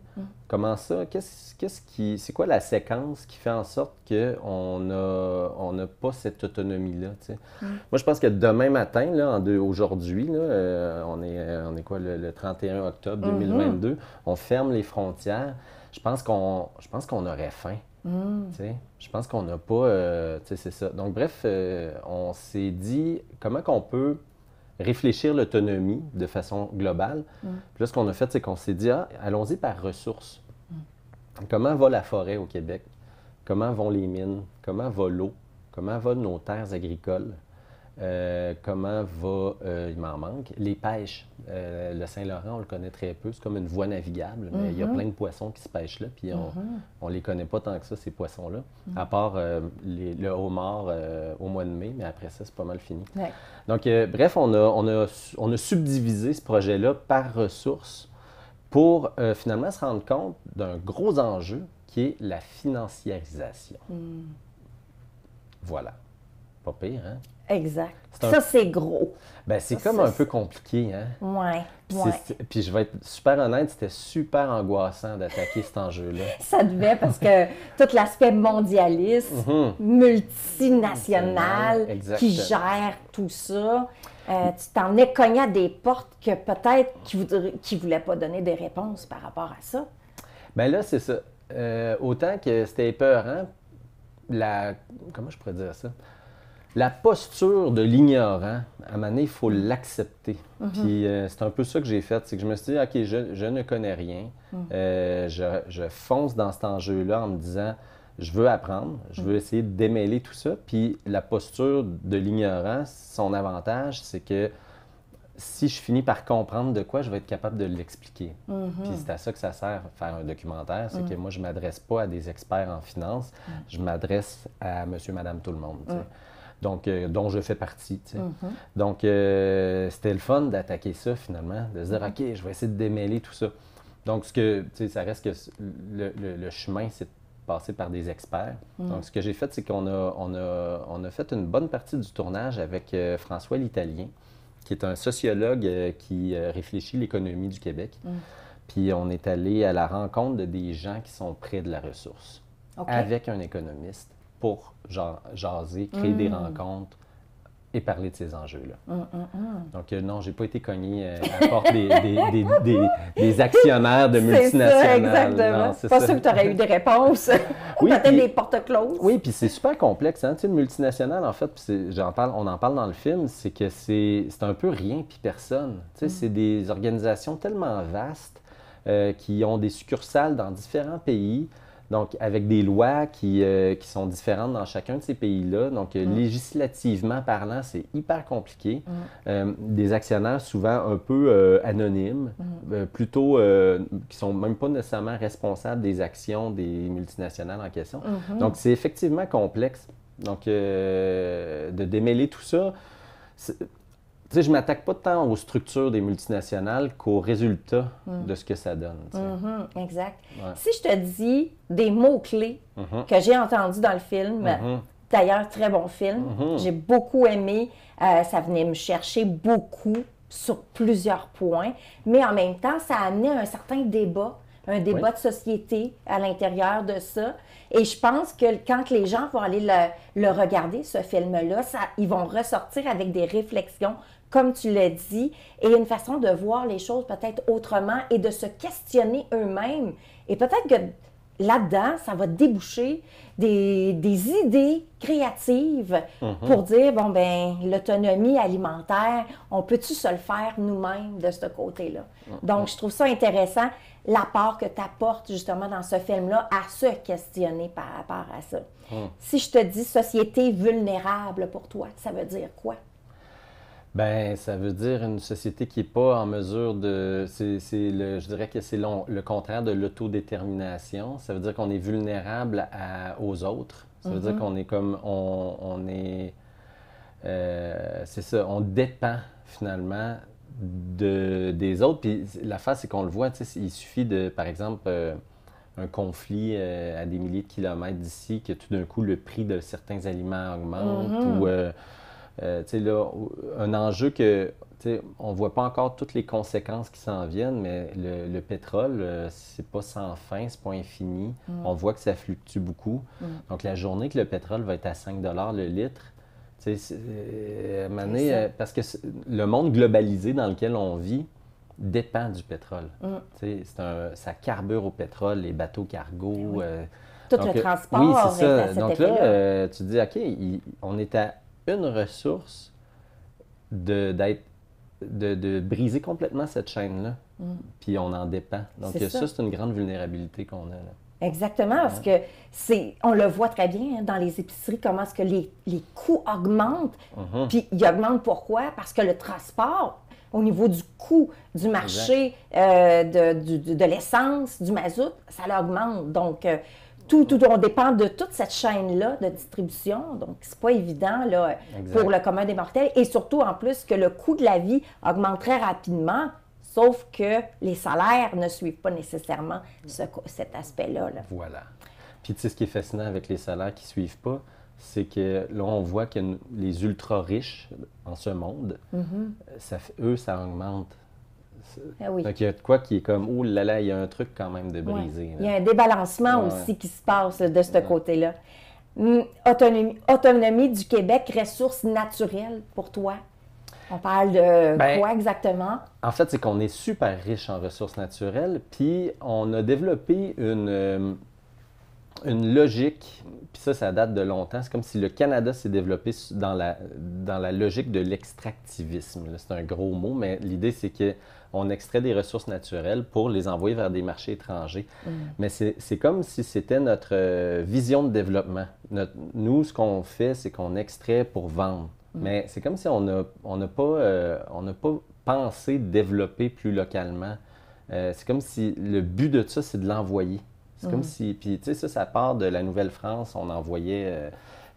Comment ça? C'est quoi la séquence qui fait en sorte qu'on n'a pas cette autonomie-là, tu sais? Moi, je pense que demain matin, là, aujourd'hui, là, on est quoi, le 31 octobre 2022, on ferme les frontières. Je pense qu'on aurait faim. Tu sais, je pense qu'on n'a pas... tu sais, c'est ça. Donc, bref, on s'est dit, comment qu'on peut réfléchir l'autonomie de façon globale. Puis là, ce qu'on a fait, c'est qu'on s'est dit, allons-y par ressources. Comment va la forêt au Québec? Comment vont les mines? Comment va l'eau? Comment vont nos terres agricoles? Comment va, il m'en manque, les pêches. Le Saint-Laurent, on le connaît très peu, c'est comme une voie navigable, mais il y a plein de poissons qui se pêchent là, puis on les connaît pas tant que ça, ces poissons-là, à part le homard au mois de mai, mais après ça, c'est pas mal fini. Ouais. Donc, bref, on a subdivisé ce projet-là par ressources pour finalement se rendre compte d'un gros enjeu qui est la financiarisation. Voilà. Pas pire, hein? Exact. Ça, c'est gros. C'est comme un peu compliqué, hein? Oui. Puis je vais être super honnête, c'était super angoissant d'attaquer cet enjeu-là. Ça devait parce que tout l'aspect mondialiste, multinational, qui gère tout ça, tu t'en es cogné à des portes que peut-être qui ne voulaient pas donner des réponses par rapport à ça. Bien là, c'est ça. Autant que c'était épeurant, comment je pourrais dire ça? La posture de l'ignorant, à un moment donné, il faut l'accepter. Puis c'est un peu ça que j'ai fait, c'est que je me suis dit, OK, je ne connais rien. Je fonce dans cet enjeu-là en me disant, je veux apprendre, je veux essayer de démêler tout ça. Puis la posture de l'ignorant, son avantage, c'est que si je finis par comprendre de quoi, je vais être capable de l'expliquer. Puis c'est à ça que ça sert, faire un documentaire, c'est que moi, je ne m'adresse pas à des experts en finance, je m'adresse à monsieur, madame, tout le monde. Donc, dont je fais partie. Donc, c'était le fun d'attaquer ça, finalement, de se dire, OK, je vais essayer de démêler tout ça. Donc, ça reste que le chemin, c'est de passer par des experts. Donc, ce que j'ai fait, c'est qu'on a fait une bonne partie du tournage avec François l'Italien, qui est un sociologue qui réfléchit l'économie du Québec. Puis, on est allé à la rencontre de des gens qui sont près de la ressource, avec un économiste, pour jaser, créer des rencontres et parler de ces enjeux-là. Donc, non, je n'ai pas été cogné à la porte des actionnaires de multinationales. C'est ça, exactement. C'est pas sûr que tu aurais eu des réponses. Ou peut-être des portes closes. Oui, puis c'est super complexe. Hein? Tu sais, une multinationale, en fait, on en parle dans le film, c'est que c'est un peu rien puis personne. Tu sais, c'est des organisations tellement vastes qui ont des succursales dans différents pays. Donc, avec des lois qui sont différentes dans chacun de ces pays-là. Donc, législativement parlant, c'est hyper compliqué. Des actionnaires souvent un peu anonymes, plutôt qui sont même pas nécessairement responsables des actions des multinationales en question. Donc, c'est effectivement complexe. Donc, de démêler tout ça, tu sais, je ne m'attaque pas tant aux structures des multinationales qu'aux résultats de ce que ça donne. Exact. Ouais. Si je te dis des mots-clés que j'ai entendus dans le film, d'ailleurs, très bon film, j'ai beaucoup aimé, ça venait me chercher beaucoup sur plusieurs points, mais en même temps, ça a amené un certain débat, un débat de société à l'intérieur de ça. Et je pense que quand les gens vont aller le regarder, ce film-là, ils vont ressortir avec des réflexions, comme tu l'as dit, et une façon de voir les choses peut-être autrement et de se questionner eux-mêmes. Et peut-être que là-dedans, ça va déboucher des idées créatives pour dire, bon, ben l'autonomie alimentaire, on peut-tu se le faire nous-mêmes de ce côté-là? Donc, je trouve ça intéressant, l'apport que tu apportes justement dans ce film-là à se questionner par rapport à ça. Si je te dis société vulnérable pour toi, ça veut dire quoi? Ben, ça veut dire une société qui n'est pas en mesure de... je dirais que c'est le contraire de l'autodétermination. Ça veut dire qu'on est vulnérable aux autres. Ça veut dire qu'on est comme... On est... c'est ça, on dépend finalement des autres. Puis l'affaire, c'est qu'on le voit, tu sais, il suffit de, par exemple, un conflit à des milliers de kilomètres d'ici, que tout d'un coup, le prix de certains aliments augmente ou... tu sais, là, un enjeu que, tu sais, on ne voit pas encore toutes les conséquences qui s'en viennent, mais le pétrole, c'est pas sans fin, c'est pas infini. On voit que ça fluctue beaucoup. Donc, la journée que le pétrole va être à 5 $ le litre, tu sais, parce que le monde globalisé dans lequel on vit dépend du pétrole. Tu sais, ça carbure au pétrole, les bateaux cargo. Tout le transport. Oui, c'est ça. À cet Donc là, tu te dis, OK, on est à une ressource de briser complètement cette chaîne-là. Puis on en dépend. Donc ça, c'est une grande vulnérabilité qu'on a. Là. Exactement, parce que on le voit très bien dans les épiceries, comment est-ce que les coûts augmentent. Puis ils augmentent pourquoi? Parce que le transport, au niveau du coût du marché de l'essence, du mazout, ça l'augmente. Donc, on dépend de toute cette chaîne-là de distribution. Donc, c'est pas évident là, pour le commun des mortels. Et surtout, en plus, que le coût de la vie augmente très rapidement, sauf que les salaires ne suivent pas nécessairement cet aspect-là. Là. Voilà. Puis, tu sais, ce qui est fascinant avec les salaires qui ne suivent pas, c'est que là, on voit que les ultra-riches en ce monde, ça augmente. Oui. Donc, il y a de quoi qui est comme, oh là là, il y a un truc quand même de brisé. Il y a un débalancement aussi qui se passe de ce côté-là. Autonomie du Québec, ressources naturelles pour toi. On parle de quoi exactement? En fait, c'est qu'on est super riche en ressources naturelles, puis on a développé une logique, puis ça date de longtemps. C'est comme si le Canada s'est développé dans la logique de l'extractivisme. C'est un gros mot, mais l'idée, c'est qu'on extrait des ressources naturelles pour les envoyer vers des marchés étrangers. Mais c'est comme si c'était notre vision de développement. Nous, ce qu'on fait, c'est qu'on extrait pour vendre. Mais c'est comme si on n'a pas pensé développer plus localement. C'est comme si le but de ça, c'est de l'envoyer. C'est comme si... Puis, tu sais, ça part de la Nouvelle-France. On envoyait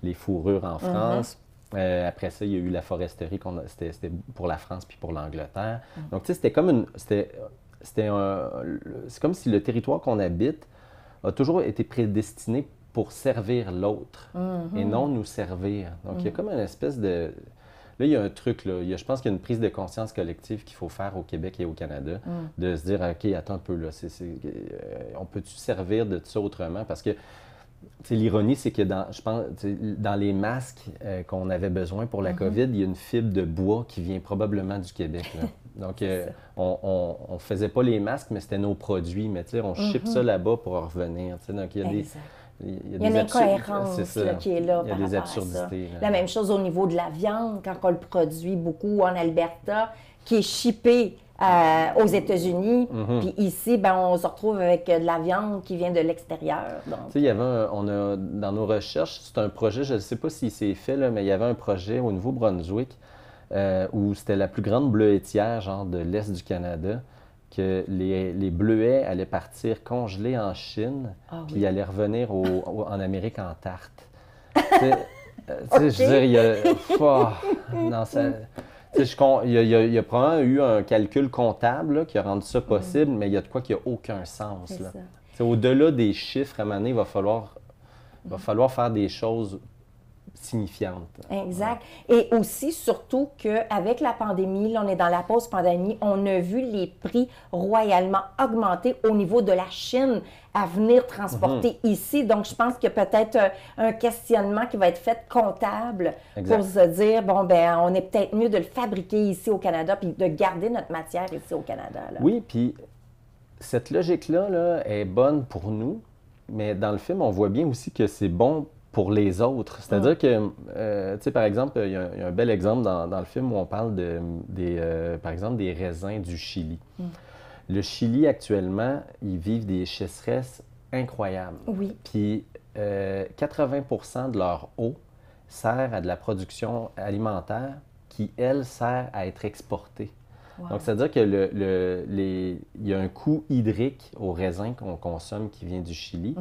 les fourrures en France. Après ça, il y a eu la foresterie. C'était pour la France puis pour l'Angleterre. Donc, tu sais, c'était comme c'est comme si le territoire qu'on habite a toujours été prédestiné pour servir l'autre et non nous servir. Donc, il y a comme une espèce de... Là, il y a un truc, là. Je pense qu'il y a une prise de conscience collective qu'il faut faire au Québec et au Canada, de se dire, OK, attends un peu, là, on peut-tu servir de ça autrement? Parce que l'ironie, c'est que je pense, dans les masques qu'on avait besoin pour la COVID, il y a une fibre de bois qui vient probablement du Québec. Là. Donc, on ne faisait pas les masques, mais c'était nos produits. Mais on ship ça là-bas pour en revenir. Donc, il y a des... Il y a une incohérence qui est là par rapport à ça. La même chose au niveau de la viande, quand on le produit beaucoup en Alberta, qui est shippé aux États-Unis. Puis ici, on se retrouve avec de la viande qui vient de l'extérieur. Tu sais, il y avait dans nos recherches, c'est un projet, je ne sais pas si c'est fait, là, mais il y avait un projet au Nouveau-Brunswick où c'était la plus grande bleuetière, genre de l'Est du Canada, que les bleuets allaient partir congelés en Chine, puis ils allaient revenir en Amérique en tarte. Tu sais, je veux dire, il y a... Oh, non, ça... Tu sais, il y a probablement eu un calcul comptable là, qui a rendu ça possible, mais il y a de quoi qui n'a aucun sens. Là. Tu sais, au-delà des chiffres, à un moment donné, il va falloir faire des choses signifiantes. Exact. Et aussi, surtout qu'avec la pandémie, là, on est dans la post-pandémie, on a vu les prix royalement augmenter au niveau de la Chine à venir transporter ici. Donc, je pense qu'il y a peut-être un questionnement qui va être fait comptable pour se dire, bon, ben on est peut-être mieux de le fabriquer ici au Canada puis de garder notre matière ici au Canada. Là. Oui, puis cette logique-là là, est bonne pour nous, mais dans le film, on voit bien aussi que c'est bon pour les autres. C'est-à-dire que, tu sais, par exemple, il y a un bel exemple dans le film où on parle par exemple, des raisins du Chili. Le Chili, actuellement, ils vivent des sécheresses incroyables. Oui. Puis 80% de leur eau sert à de la production alimentaire qui, elle, sert à être exportée. Wow. Donc, c'est-à-dire qu'il y a un coût hydrique aux raisins qu'on consomme qui vient du Chili.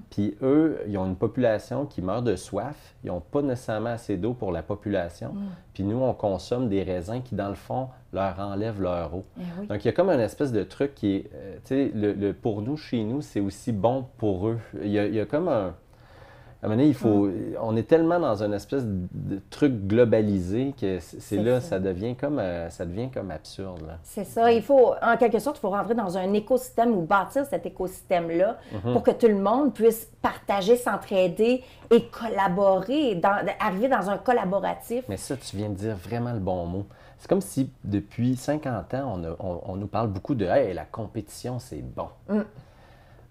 Puis eux, ils ont une population qui meurt de soif. Ils n'ont pas nécessairement assez d'eau pour la population. Puis nous, on consomme des raisins qui, dans le fond, leur enlèvent leur eau. Oui. Donc, il y a comme une espèce de truc qui est... tu sais, pour nous, chez nous, c'est aussi bon pour eux. Il y a comme un... À un moment donné, on est tellement dans une espèce de truc globalisé que ça devient comme absurde. C'est ça. Il faut, en quelque sorte, il faut rentrer dans un écosystème ou bâtir cet écosystème-là pour que tout le monde puisse partager, s'entraider et collaborer, arriver dans un collaboratif. Mais ça, tu viens de dire vraiment le bon mot. C'est comme si, depuis 50 ans, on nous parle beaucoup de « Hey, la compétition, c'est bon ».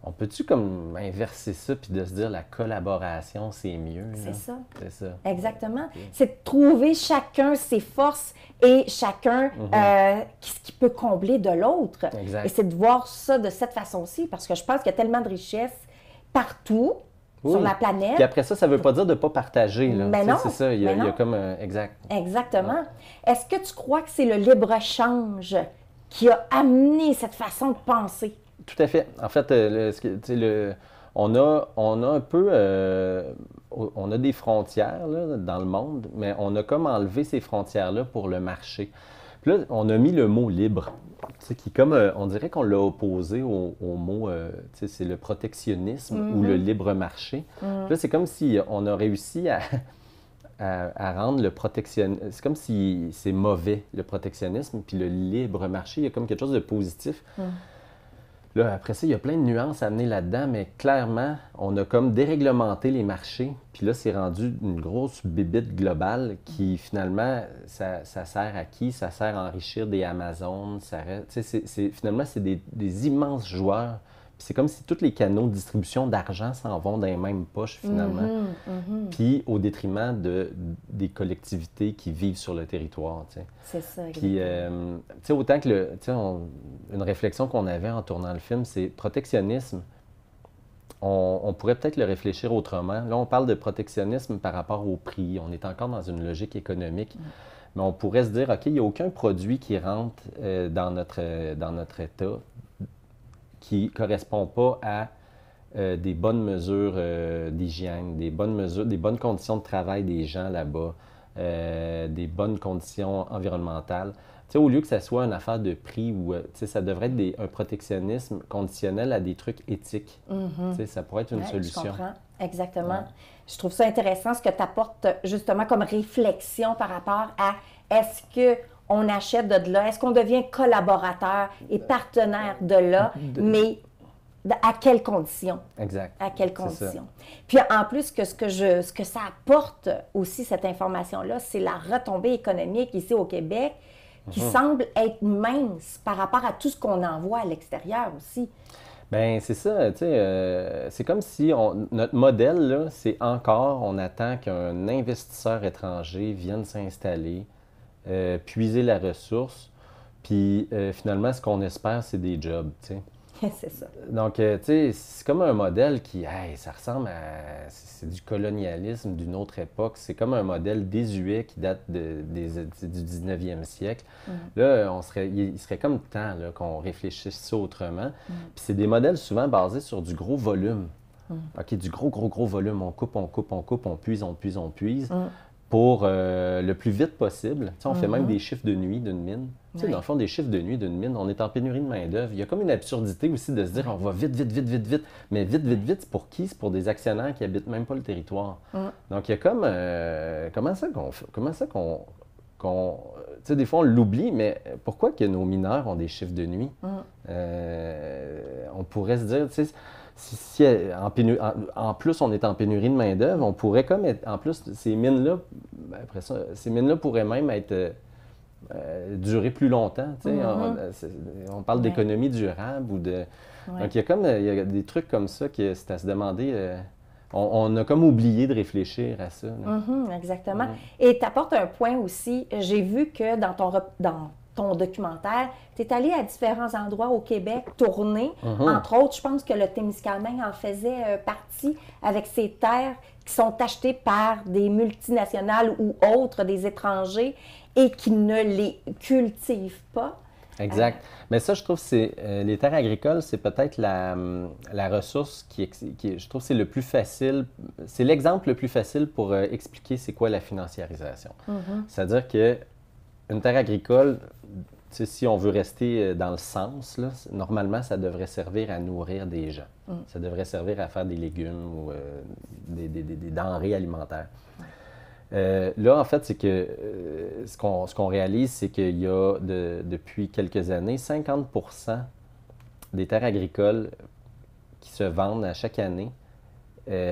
On peut-tu comme inverser ça puis de se dire la collaboration, c'est mieux? C'est ça. C'est ça. Exactement. C'est de trouver chacun ses forces et chacun ce qui peut combler de l'autre. Exact. Et c'est de voir ça de cette façon-ci parce que je pense qu'il y a tellement de richesses partout sur la planète. Puis après ça, ça ne veut pas dire de ne pas partager. Là. Mais non. C'est ça, il y a comme... exact. Exactement. Ouais. Est-ce que tu crois que c'est le libre-échange qui a amené cette façon de penser? Tout à fait. En fait, on a un peu... on a des frontières là, dans le monde, mais on a comme enlevé ces frontières-là pour le marché. Puis là, on a mis le mot « libre », qui comme, on dirait qu'on l'a opposé au mot, c'est le protectionnisme ou le libre marché. Puis là, c'est comme si on a réussi à rendre le protectionnisme... C'est comme si c'est mauvais, le protectionnisme, puis le libre marché, il y a comme quelque chose de positif. Là, après ça, il y a plein de nuances à amener là-dedans, mais clairement, on a comme déréglementé les marchés. Puis là, c'est rendu une grosse bébite globale qui, finalement, ça sert à qui? Ça sert à enrichir des Amazones. Finalement, c'est des immenses joueurs. Puis c'est comme si tous les canaux de distribution d'argent s'en vont dans les mêmes poches, finalement. Puis au détriment des collectivités qui vivent sur le territoire. T'sais. C'est ça. Puis, autant que une réflexion qu'on avait en tournant le film, c'est protectionnisme. On pourrait peut-être le réfléchir autrement. Là, on parle de protectionnisme par rapport au prix. On est encore dans une logique économique. Mais on pourrait se dire, OK, il n'y a aucun produit qui rentre dans notre État qui ne correspond pas à des bonnes mesures d'hygiène, des bonnes conditions de travail des gens là-bas, des bonnes conditions environnementales. Tu sais, au lieu que ça soit une affaire de prix, ou ça devrait être un protectionnisme conditionnel à des trucs éthiques. Tu sais, ça pourrait être une solution. Je comprends, exactement. Ouais. Je trouve ça intéressant ce que tu apportes justement comme réflexion par rapport à est-ce qu'on achète de là, est-ce qu'on devient collaborateur et partenaire de là, mais à quelles conditions? Exact. À quelles conditions? Puis en plus, ce que ça apporte aussi, cette information-là, c'est la retombée économique ici au Québec qui semble être mince par rapport à tout ce qu'on envoie à l'extérieur aussi. Bien, c'est ça, tu sais, c'est comme si notre modèle, là, c'est encore, on attend qu'un investisseur étranger vienne s'installer, puiser la ressource, puis finalement, ce qu'on espère, c'est des jobs, tu sais. C'est ça. Donc, tu sais, c'est comme un modèle qui, ça ressemble à... C'est du colonialisme d'une autre époque. C'est comme un modèle désuet qui date du 19e siècle. Là, il serait comme temps là, qu'on réfléchisse ça autrement. Puis c'est des modèles souvent basés sur du gros volume. OK, du gros volume, on coupe, on puise, pour le plus vite possible. Tu sais, on fait même des chiffres de nuit d'une mine. Tu sais, dans le fond, des chiffres de nuit d'une mine, on est en pénurie de main-d'œuvre. Il y a comme une absurdité aussi de se dire on va vite. Mais vite, c'est pour qui? C'est pour des actionnaires qui habitent même pas le territoire. Donc, il y a comme. Comment ça qu'on. Tu sais, des fois, on l'oublie, mais pourquoi que nos mineurs ont des chiffres de nuit? On pourrait se dire, tu sais, si en plus on est en pénurie de main-d'œuvre, on pourrait comme être. En plus, ces mines-là, après ça, ces mines-là pourraient même être. Durer plus longtemps. Tu sais, on parle d'économie durable ou de. Donc, il y a des trucs comme ça que c'est à se demander. On a comme oublié de réfléchir à ça. Exactement. Et tu apportes un point aussi. J'ai vu que dans ton documentaire, tu es allé à différents endroits au Québec tourner. Entre autres, je pense que le Témiscamingue en faisait partie avec ses terres qui sont achetées par des multinationales ou autres, des étrangers, et qui ne les cultivent pas. Exact. Mais ça, je trouve que les terres agricoles, c'est peut-être la ressource qui je trouve, c'est le plus facile, c'est l'exemple le plus facile pour expliquer c'est quoi la financiarisation. C'est-à-dire que une terre agricole, si on veut rester dans le sens, là, normalement, ça devrait servir à nourrir des gens. Ça devrait servir à faire des légumes ou des denrées alimentaires. Là, en fait, c'est que ce qu'on réalise, c'est qu'il y a depuis quelques années, 50 des terres agricoles qui se vendent à chaque année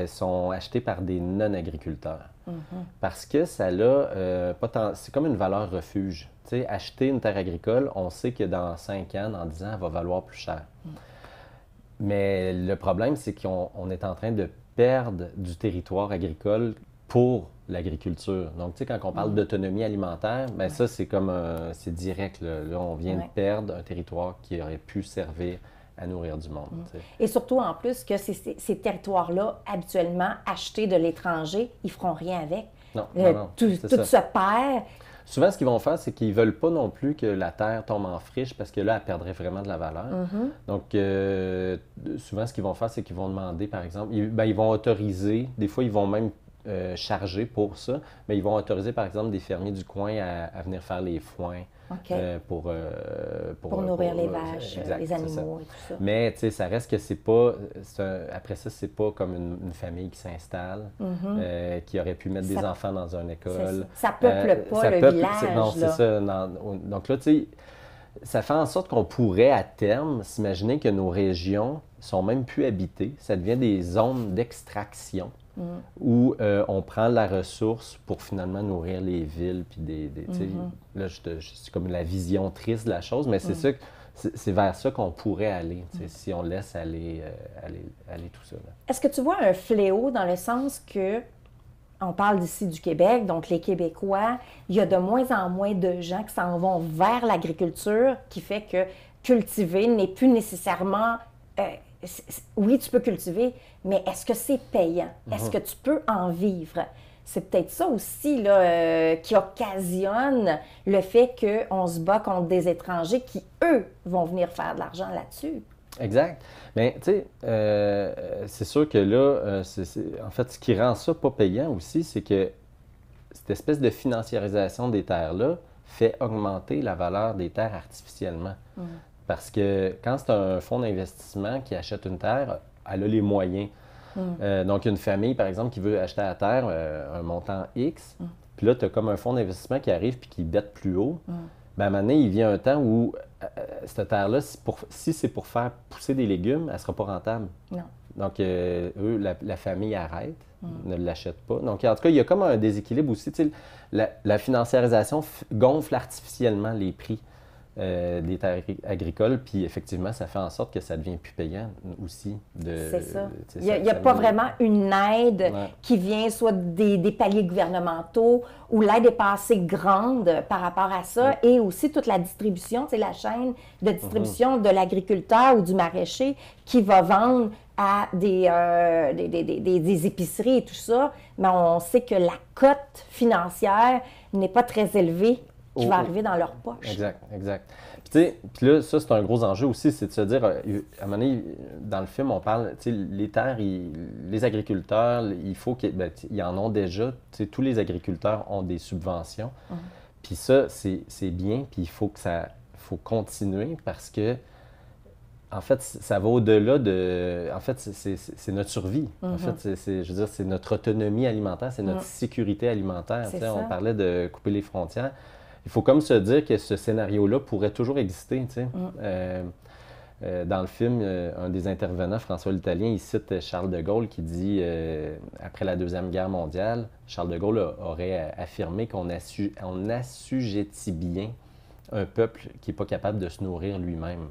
sont achetées par des non-agriculteurs. Parce que ça a c'est comme une valeur refuge. Tu sais, acheter une terre agricole, on sait que dans 5 ans, dans 10 ans, elle va valoir plus cher. Mais le problème, c'est qu'on est en train de perdre du territoire agricole pour l'agriculture. Donc, tu sais, quand on parle d'autonomie alimentaire, bien ça, c'est comme c'est direct. Là, on vient de perdre un territoire qui aurait pu servir à nourrir du monde. Et surtout, en plus, que ces territoires-là, habituellement achetés de l'étranger, ils ne feront rien avec. Non, tout se perd. Souvent, ce qu'ils vont faire, c'est qu'ils ne veulent pas non plus que la terre tombe en friche parce que là, elle perdrait vraiment de la valeur. Donc, souvent, ce qu'ils vont faire, c'est qu'ils vont demander, par exemple, ils vont autoriser, des fois, ils vont même charger pour ça, mais ils vont autoriser, par exemple, des fermiers du coin à venir faire les foins pour nourrir les vaches, les animaux et tout ça. Mais, tu sais, ça reste que c'est pas... après ça, c'est pas comme une famille qui s'installe, qui aurait pu mettre des enfants dans une école. Ça peuple pas le village. Non, c'est ça. Donc là, tu sais, ça fait en sorte qu'on pourrait, à terme, s'imaginer que nos régions sont même plus habitées. Ça devient des zones d'extraction. Où on prend la ressource pour finalement nourrir les villes. Puis là, c'est comme la vision triste de la chose, mais c'est ça, c'est vers ça qu'on pourrait aller, si on laisse aller tout ça. Est-ce que tu vois un fléau dans le sens que, on parle d'ici du Québec, donc les Québécois, il y a de moins en moins de gens qui s'en vont vers l'agriculture, qui fait que cultiver n'est plus nécessairement... oui, tu peux cultiver, mais est-ce que c'est payant? Est-ce que tu peux en vivre? C'est peut-être ça aussi là, qui occasionne le fait qu'on se bat contre des étrangers qui, eux, vont venir faire de l'argent là-dessus. Exact. Mais tu sais, c'est sûr que là, en fait, ce qui rend ça pas payant aussi, c'est que cette espèce de financiarisation des terres-là fait augmenter la valeur des terres artificiellement. Parce que quand c'est un fonds d'investissement qui achète une terre, elle a les moyens. Donc, une famille, par exemple, qui veut acheter la terre un montant X, puis là, tu as comme un fonds d'investissement qui arrive puis qui bête plus haut. Bien, à un moment donné, il vient un temps où cette terre-là, si c'est pour faire pousser des légumes, elle ne sera pas rentable. Non. Donc, eux, la famille arrête, ne l'achète pas. Donc, en tout cas, il y a comme un déséquilibre aussi. Tu sais, la financiarisation gonfle artificiellement les prix des terres agricoles, puis effectivement, ça fait en sorte que ça devient plus payant aussi. C'est ça. Il n'y a pas vraiment une aide qui vient soit des paliers gouvernementaux où l'aide est pas assez grande par rapport à ça, et aussi toute la distribution, c'est la chaîne de distribution de l'agriculteur ou du maraîcher qui va vendre à des épiceries et tout ça, mais on sait que la cote financière n'est pas très élevée qui va arriver dans leur poche. Exact, exact. Puis là, ça, c'est un gros enjeu aussi, c'est de se dire, à un moment donné, dans le film, on parle, les terres, les agriculteurs, il faut qu'ils en ont déjà. Tous les agriculteurs ont des subventions. Puis ça, c'est bien, puis il faut continuer parce que, en fait, ça va au-delà de... En fait, c'est notre survie. En fait, je veux dire, c'est notre autonomie alimentaire, c'est notre sécurité alimentaire. On parlait de couper les frontières. Il faut comme se dire que ce scénario-là pourrait toujours exister. Dans le film, un des intervenants, François l'Italien, il cite Charles de Gaulle qui dit, après la Deuxième Guerre mondiale, Charles de Gaulle aurait affirmé qu'on assujettit bien un peuple qui n'est pas capable de se nourrir lui-même.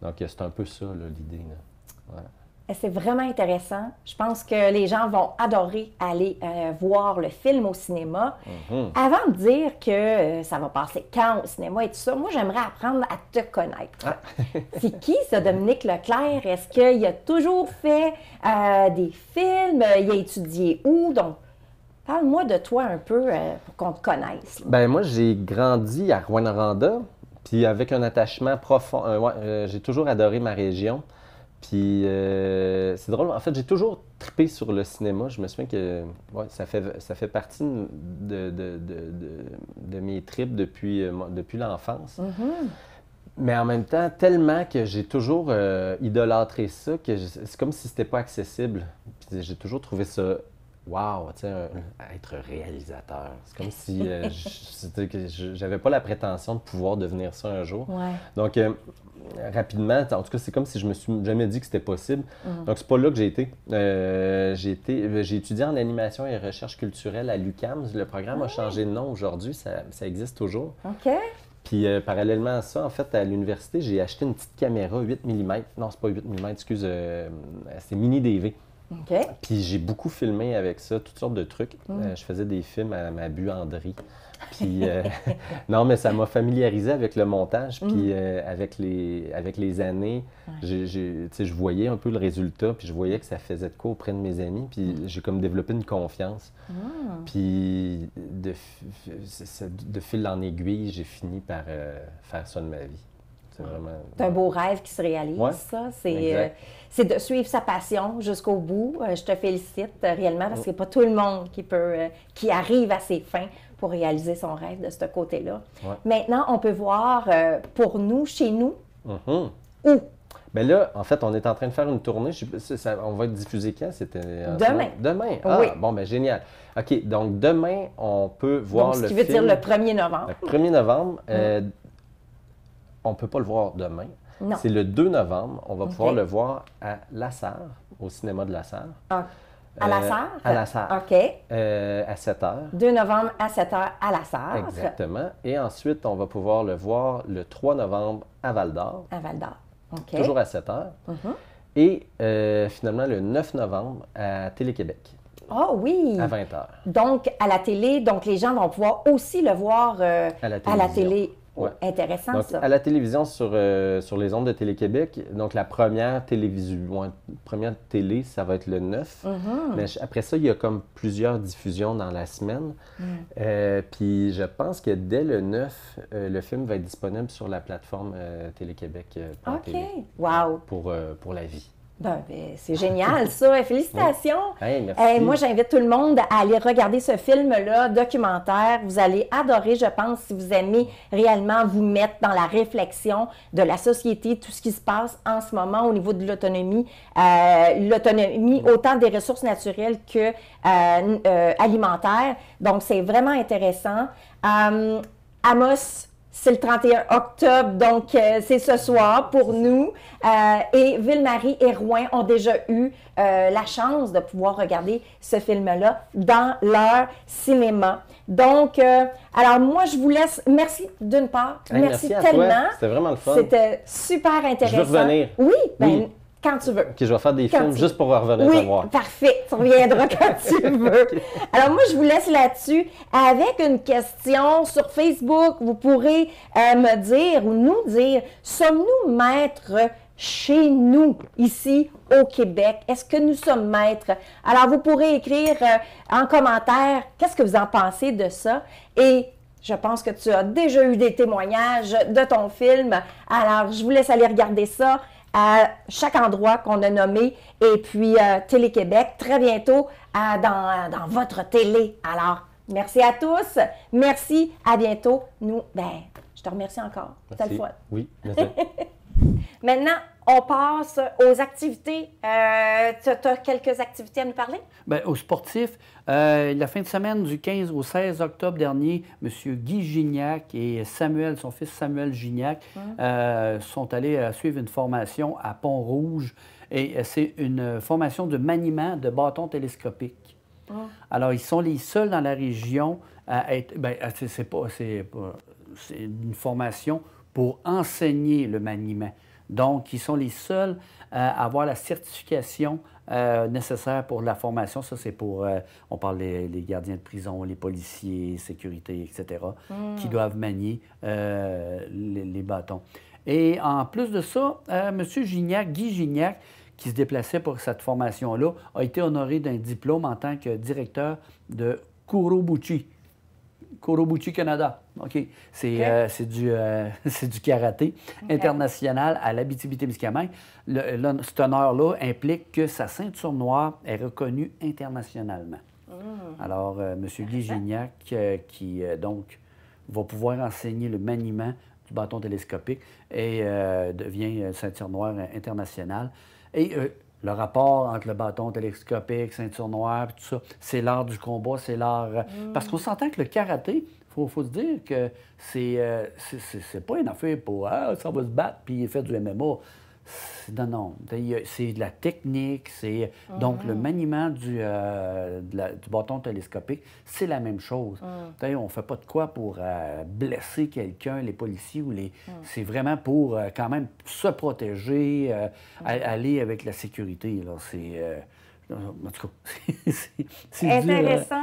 Donc, c'est un peu ça, l'idée. Voilà. C'est vraiment intéressant. Je pense que les gens vont adorer aller voir le film au cinéma. Avant de dire que ça va passer quand au cinéma et tout ça, moi, j'aimerais apprendre à te connaître. C'est qui, ça, Dominique Leclerc? Est-ce qu'il a toujours fait des films? Il a étudié où? Donc, parle-moi de toi un peu pour qu'on te connaisse. Ben moi, j'ai grandi à Rouyn-Noranda, puis avec un attachement profond. J'ai toujours adoré ma région. Puis c'est drôle, en fait, j'ai toujours trippé sur le cinéma. Je me souviens que ça fait partie de mes trips depuis l'enfance. Mais en même temps, tellement que j'ai toujours idolâtré ça, que c'est comme si c'était pas accessible. Puis j'ai toujours trouvé ça... Wow, tu sais, être réalisateur. C'est comme si j'avais pas la prétention de pouvoir devenir ça un jour. Donc, rapidement, en tout cas, c'est comme si je me suis jamais dit que c'était possible. Donc, c'est pas là que j'ai été. J'ai étudié en animation et recherche culturelle à l'UQAM. Le programme a changé de nom aujourd'hui, ça existe toujours. Puis, parallèlement à ça, en fait, à l'université, j'ai acheté une petite caméra 8 mm. Non, c'est pas 8 mm, excuse, c'est mini DV. Puis j'ai beaucoup filmé avec ça, toutes sortes de trucs. Je faisais des films à ma buanderie. Puis non, mais ça m'a familiarisé avec le montage. Puis avec les années, je voyais un peu le résultat. Puis je voyais que ça faisait de quoi auprès de mes amis. Puis j'ai comme développé une confiance. Puis de fil en aiguille, j'ai fini par faire ça de ma vie. C'est un beau rêve qui se réalise, ça. C'est de suivre sa passion jusqu'au bout. Je te félicite réellement parce que c'est pas tout le monde qui arrive à ses fins pour réaliser son rêve de ce côté-là. Maintenant, on peut voir pour nous, chez nous, où? Bien là, en fait, on est en train de faire une tournée. On va être diffusé quand? C'était demain. Demain? Ah, bon, ben génial. OK, donc demain, on peut voir le film. Ce qui veut dire le 1er novembre. Le 1er novembre. On ne peut pas le voir demain. C'est le 2 novembre. On va pouvoir le voir à La Sarre, au cinéma de La Sarre. À La Sarre? À La Sarre. OK. À 7 h. 2 novembre à 7 h à La Sarre. Exactement. Et ensuite, on va pouvoir le voir le 3 novembre à Val-d'Or. À Val-d'Or. OK. Toujours à 7 h. Et finalement, le 9 novembre à Télé-Québec. Ah oui! À 20 h. Donc, à la télé, donc les gens vont pouvoir aussi le voir à la télé. Intéressant, donc, ça. À la télévision, sur les ondes de Télé-Québec, donc la première télé, ça va être le 9. Mais après ça, il y a comme plusieurs diffusions dans la semaine. Puis je pense que dès le 9, le film va être disponible sur la plateforme Télé-Québec Wow. pour la vie. C'est génial, ça. Félicitations. Merci. Moi, j'invite tout le monde à aller regarder ce film-là, documentaire. Vous allez adorer, je pense, si vous aimez réellement vous mettre dans la réflexion de la société, tout ce qui se passe en ce moment au niveau de l'autonomie. L'autonomie, autant des ressources naturelles que alimentaires. Donc, c'est vraiment intéressant. Amos, c'est le 31 octobre, donc c'est ce soir pour nous. Et Ville-Marie et Rouyn ont déjà eu la chance de pouvoir regarder ce film-là dans leur cinéma. Donc, alors moi, je vous laisse. Merci d'une part. Merci tellement. C'était vraiment le fun. C'était super intéressant. Je veux revenir. Oui. Quand tu veux. OK, je vais faire des films juste pour revenir te voir. Oui, parfait. Tu reviendras quand tu veux. Alors, moi, je vous laisse là-dessus avec une question sur Facebook. Vous pourrez me dire ou nous dire, sommes-nous maîtres chez nous, ici, au Québec? Est-ce que nous sommes maîtres? Alors, vous pourrez écrire en commentaire qu'est-ce que vous en pensez de ça. Et Je pense que tu as déjà eu des témoignages de ton film. Alors, je vous laisse aller regarder ça à chaque endroit qu'on a nommé. Et puis, Télé-Québec, très bientôt dans votre télé. Alors, merci à tous. Merci. À bientôt. Je te remercie encore. C'était le fun. Oui, merci. Maintenant, on passe aux activités. Tu as quelques activités à nous parler? Bien, aux sportifs, la fin de semaine du 15 au 16 octobre dernier, M. Guy Gignac et son fils Samuel Gignac, sont allés suivre une formation à Pont-Rouge. Et c'est une formation de maniement de bâtons télescopiques. Alors, ils sont les seuls dans la région à être... Bien, c'est une formation pour enseigner le maniement. Donc, ils sont les seuls à avoir la certification nécessaire pour la formation. Ça, c'est pour, on parle les gardiens de prison, les policiers, sécurité, etc., qui doivent manier les bâtons. Et en plus de ça, M. Gignac, Guy Gignac, qui se déplaçait pour cette formation-là, a été honoré d'un diplôme en tant que directeur de Kurobuchi Canada. OK. C'est du karaté international à l'Abitibi-Témiscamingue. Cet honneur-là implique que sa ceinture noire est reconnue internationalement. Alors, M. Guy Gignac, qui donc va pouvoir enseigner le maniement du bâton télescopique et devient ceinture noire internationale. Et le rapport entre le bâton télescopique, ceinture noire, tout ça, c'est l'art du combat, c'est l'art... Parce qu'on s'entend que le karaté, il faut se dire que c'est pas une affaire pour « Ah, ça va se battre, puis il fait du MMA ». Non. C'est de la technique, c'est... Donc, le maniement du bâton télescopique, c'est la même chose. On ne fait pas de quoi pour blesser quelqu'un, les policiers ou les... C'est vraiment pour quand même se protéger, aller avec la sécurité. En tout cas, c'est intéressant.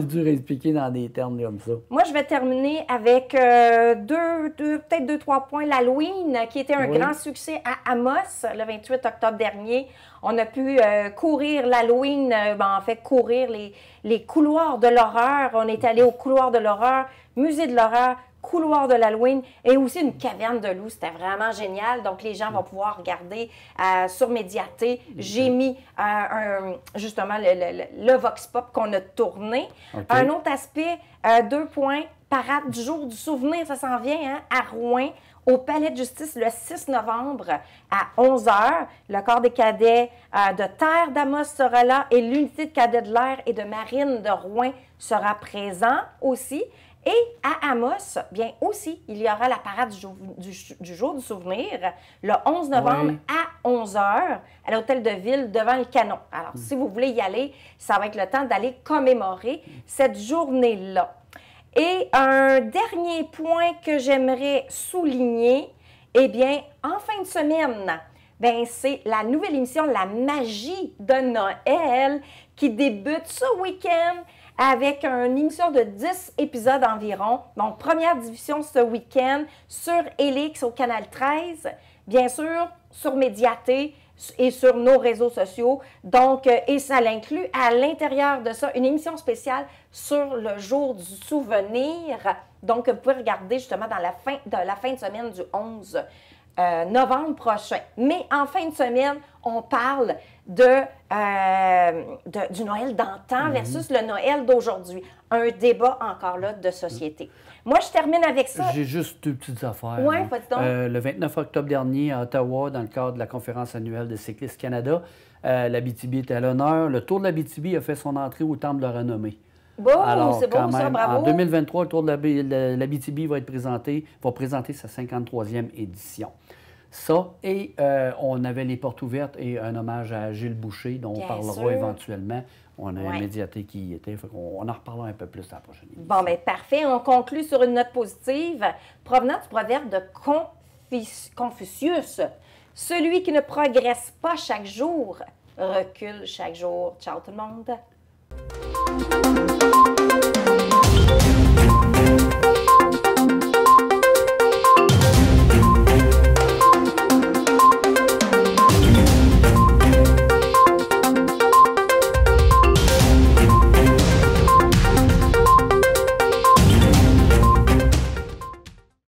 dur à expliquer dans des termes comme ça. Moi, je vais terminer avec peut-être 2-3 points. L'Halloween, qui était un grand succès à Amos le 28 octobre dernier. On a pu courir l'Halloween, en fait, courir les couloirs de l'horreur. On est allé au couloir de l'horreur, musée de l'horreur, couloir de l'Halloween et aussi une caverne de loups. C'était vraiment génial. Donc, les gens vont pouvoir regarder sur Médiaté. J'ai mis justement le Vox Pop qu'on a tourné. Un autre aspect, 2 points, parade du jour du souvenir, ça s'en vient à Rouen, au Palais de justice le 6 novembre à 11h. Le corps des cadets de terre d'Amos sera là et l'unité de cadets de l'air et de marine de Rouen sera présent aussi. Et à Amos, bien aussi, il y aura la parade du jour du souvenir le 11 novembre à 11h à l'hôtel de ville devant le canon. Alors, si vous voulez y aller, ça va être le temps d'aller commémorer cette journée-là. Et un dernier point que j'aimerais souligner, eh bien, en fin de semaine, bien, c'est la nouvelle émission La magie de Noël qui débute ce week-end avec une émission de 10 épisodes environ. Donc, première diffusion ce week-end sur Elix au Canal 13, bien sûr, sur Médiaté et sur nos réseaux sociaux. Donc, et ça l'inclut à l'intérieur de ça une émission spéciale sur le jour du souvenir. Donc, vous pouvez regarder justement dans la fin de semaine du 11 novembre prochain. Mais en fin de semaine, on parle du Noël d'antan versus le Noël d'aujourd'hui. Un débat encore là de société. Moi, je termine avec ça. J'ai juste deux petites affaires. Oui, vas-y donc. Le 29 octobre dernier, à Ottawa, dans le cadre de la conférence annuelle de Cyclistes Canada, l'Abitibi était à l'honneur. Le Tour de l'Abitibi a fait son entrée au Temple de la Renommée. Bon, c'est beau quand ça, même, bravo. En 2023, le Tour de l'Abitibi va présenter sa 53e édition. Ça, et on avait les portes ouvertes et un hommage à Gilles Boucher, dont on parlera éventuellement. On a un Médiaté qui y était. On en reparlera un peu plus à la prochaine émission. Bon, bien, parfait. On conclut sur une note positive provenant du proverbe de Confucius. Celui qui ne progresse pas chaque jour recule chaque jour. Ciao tout le monde.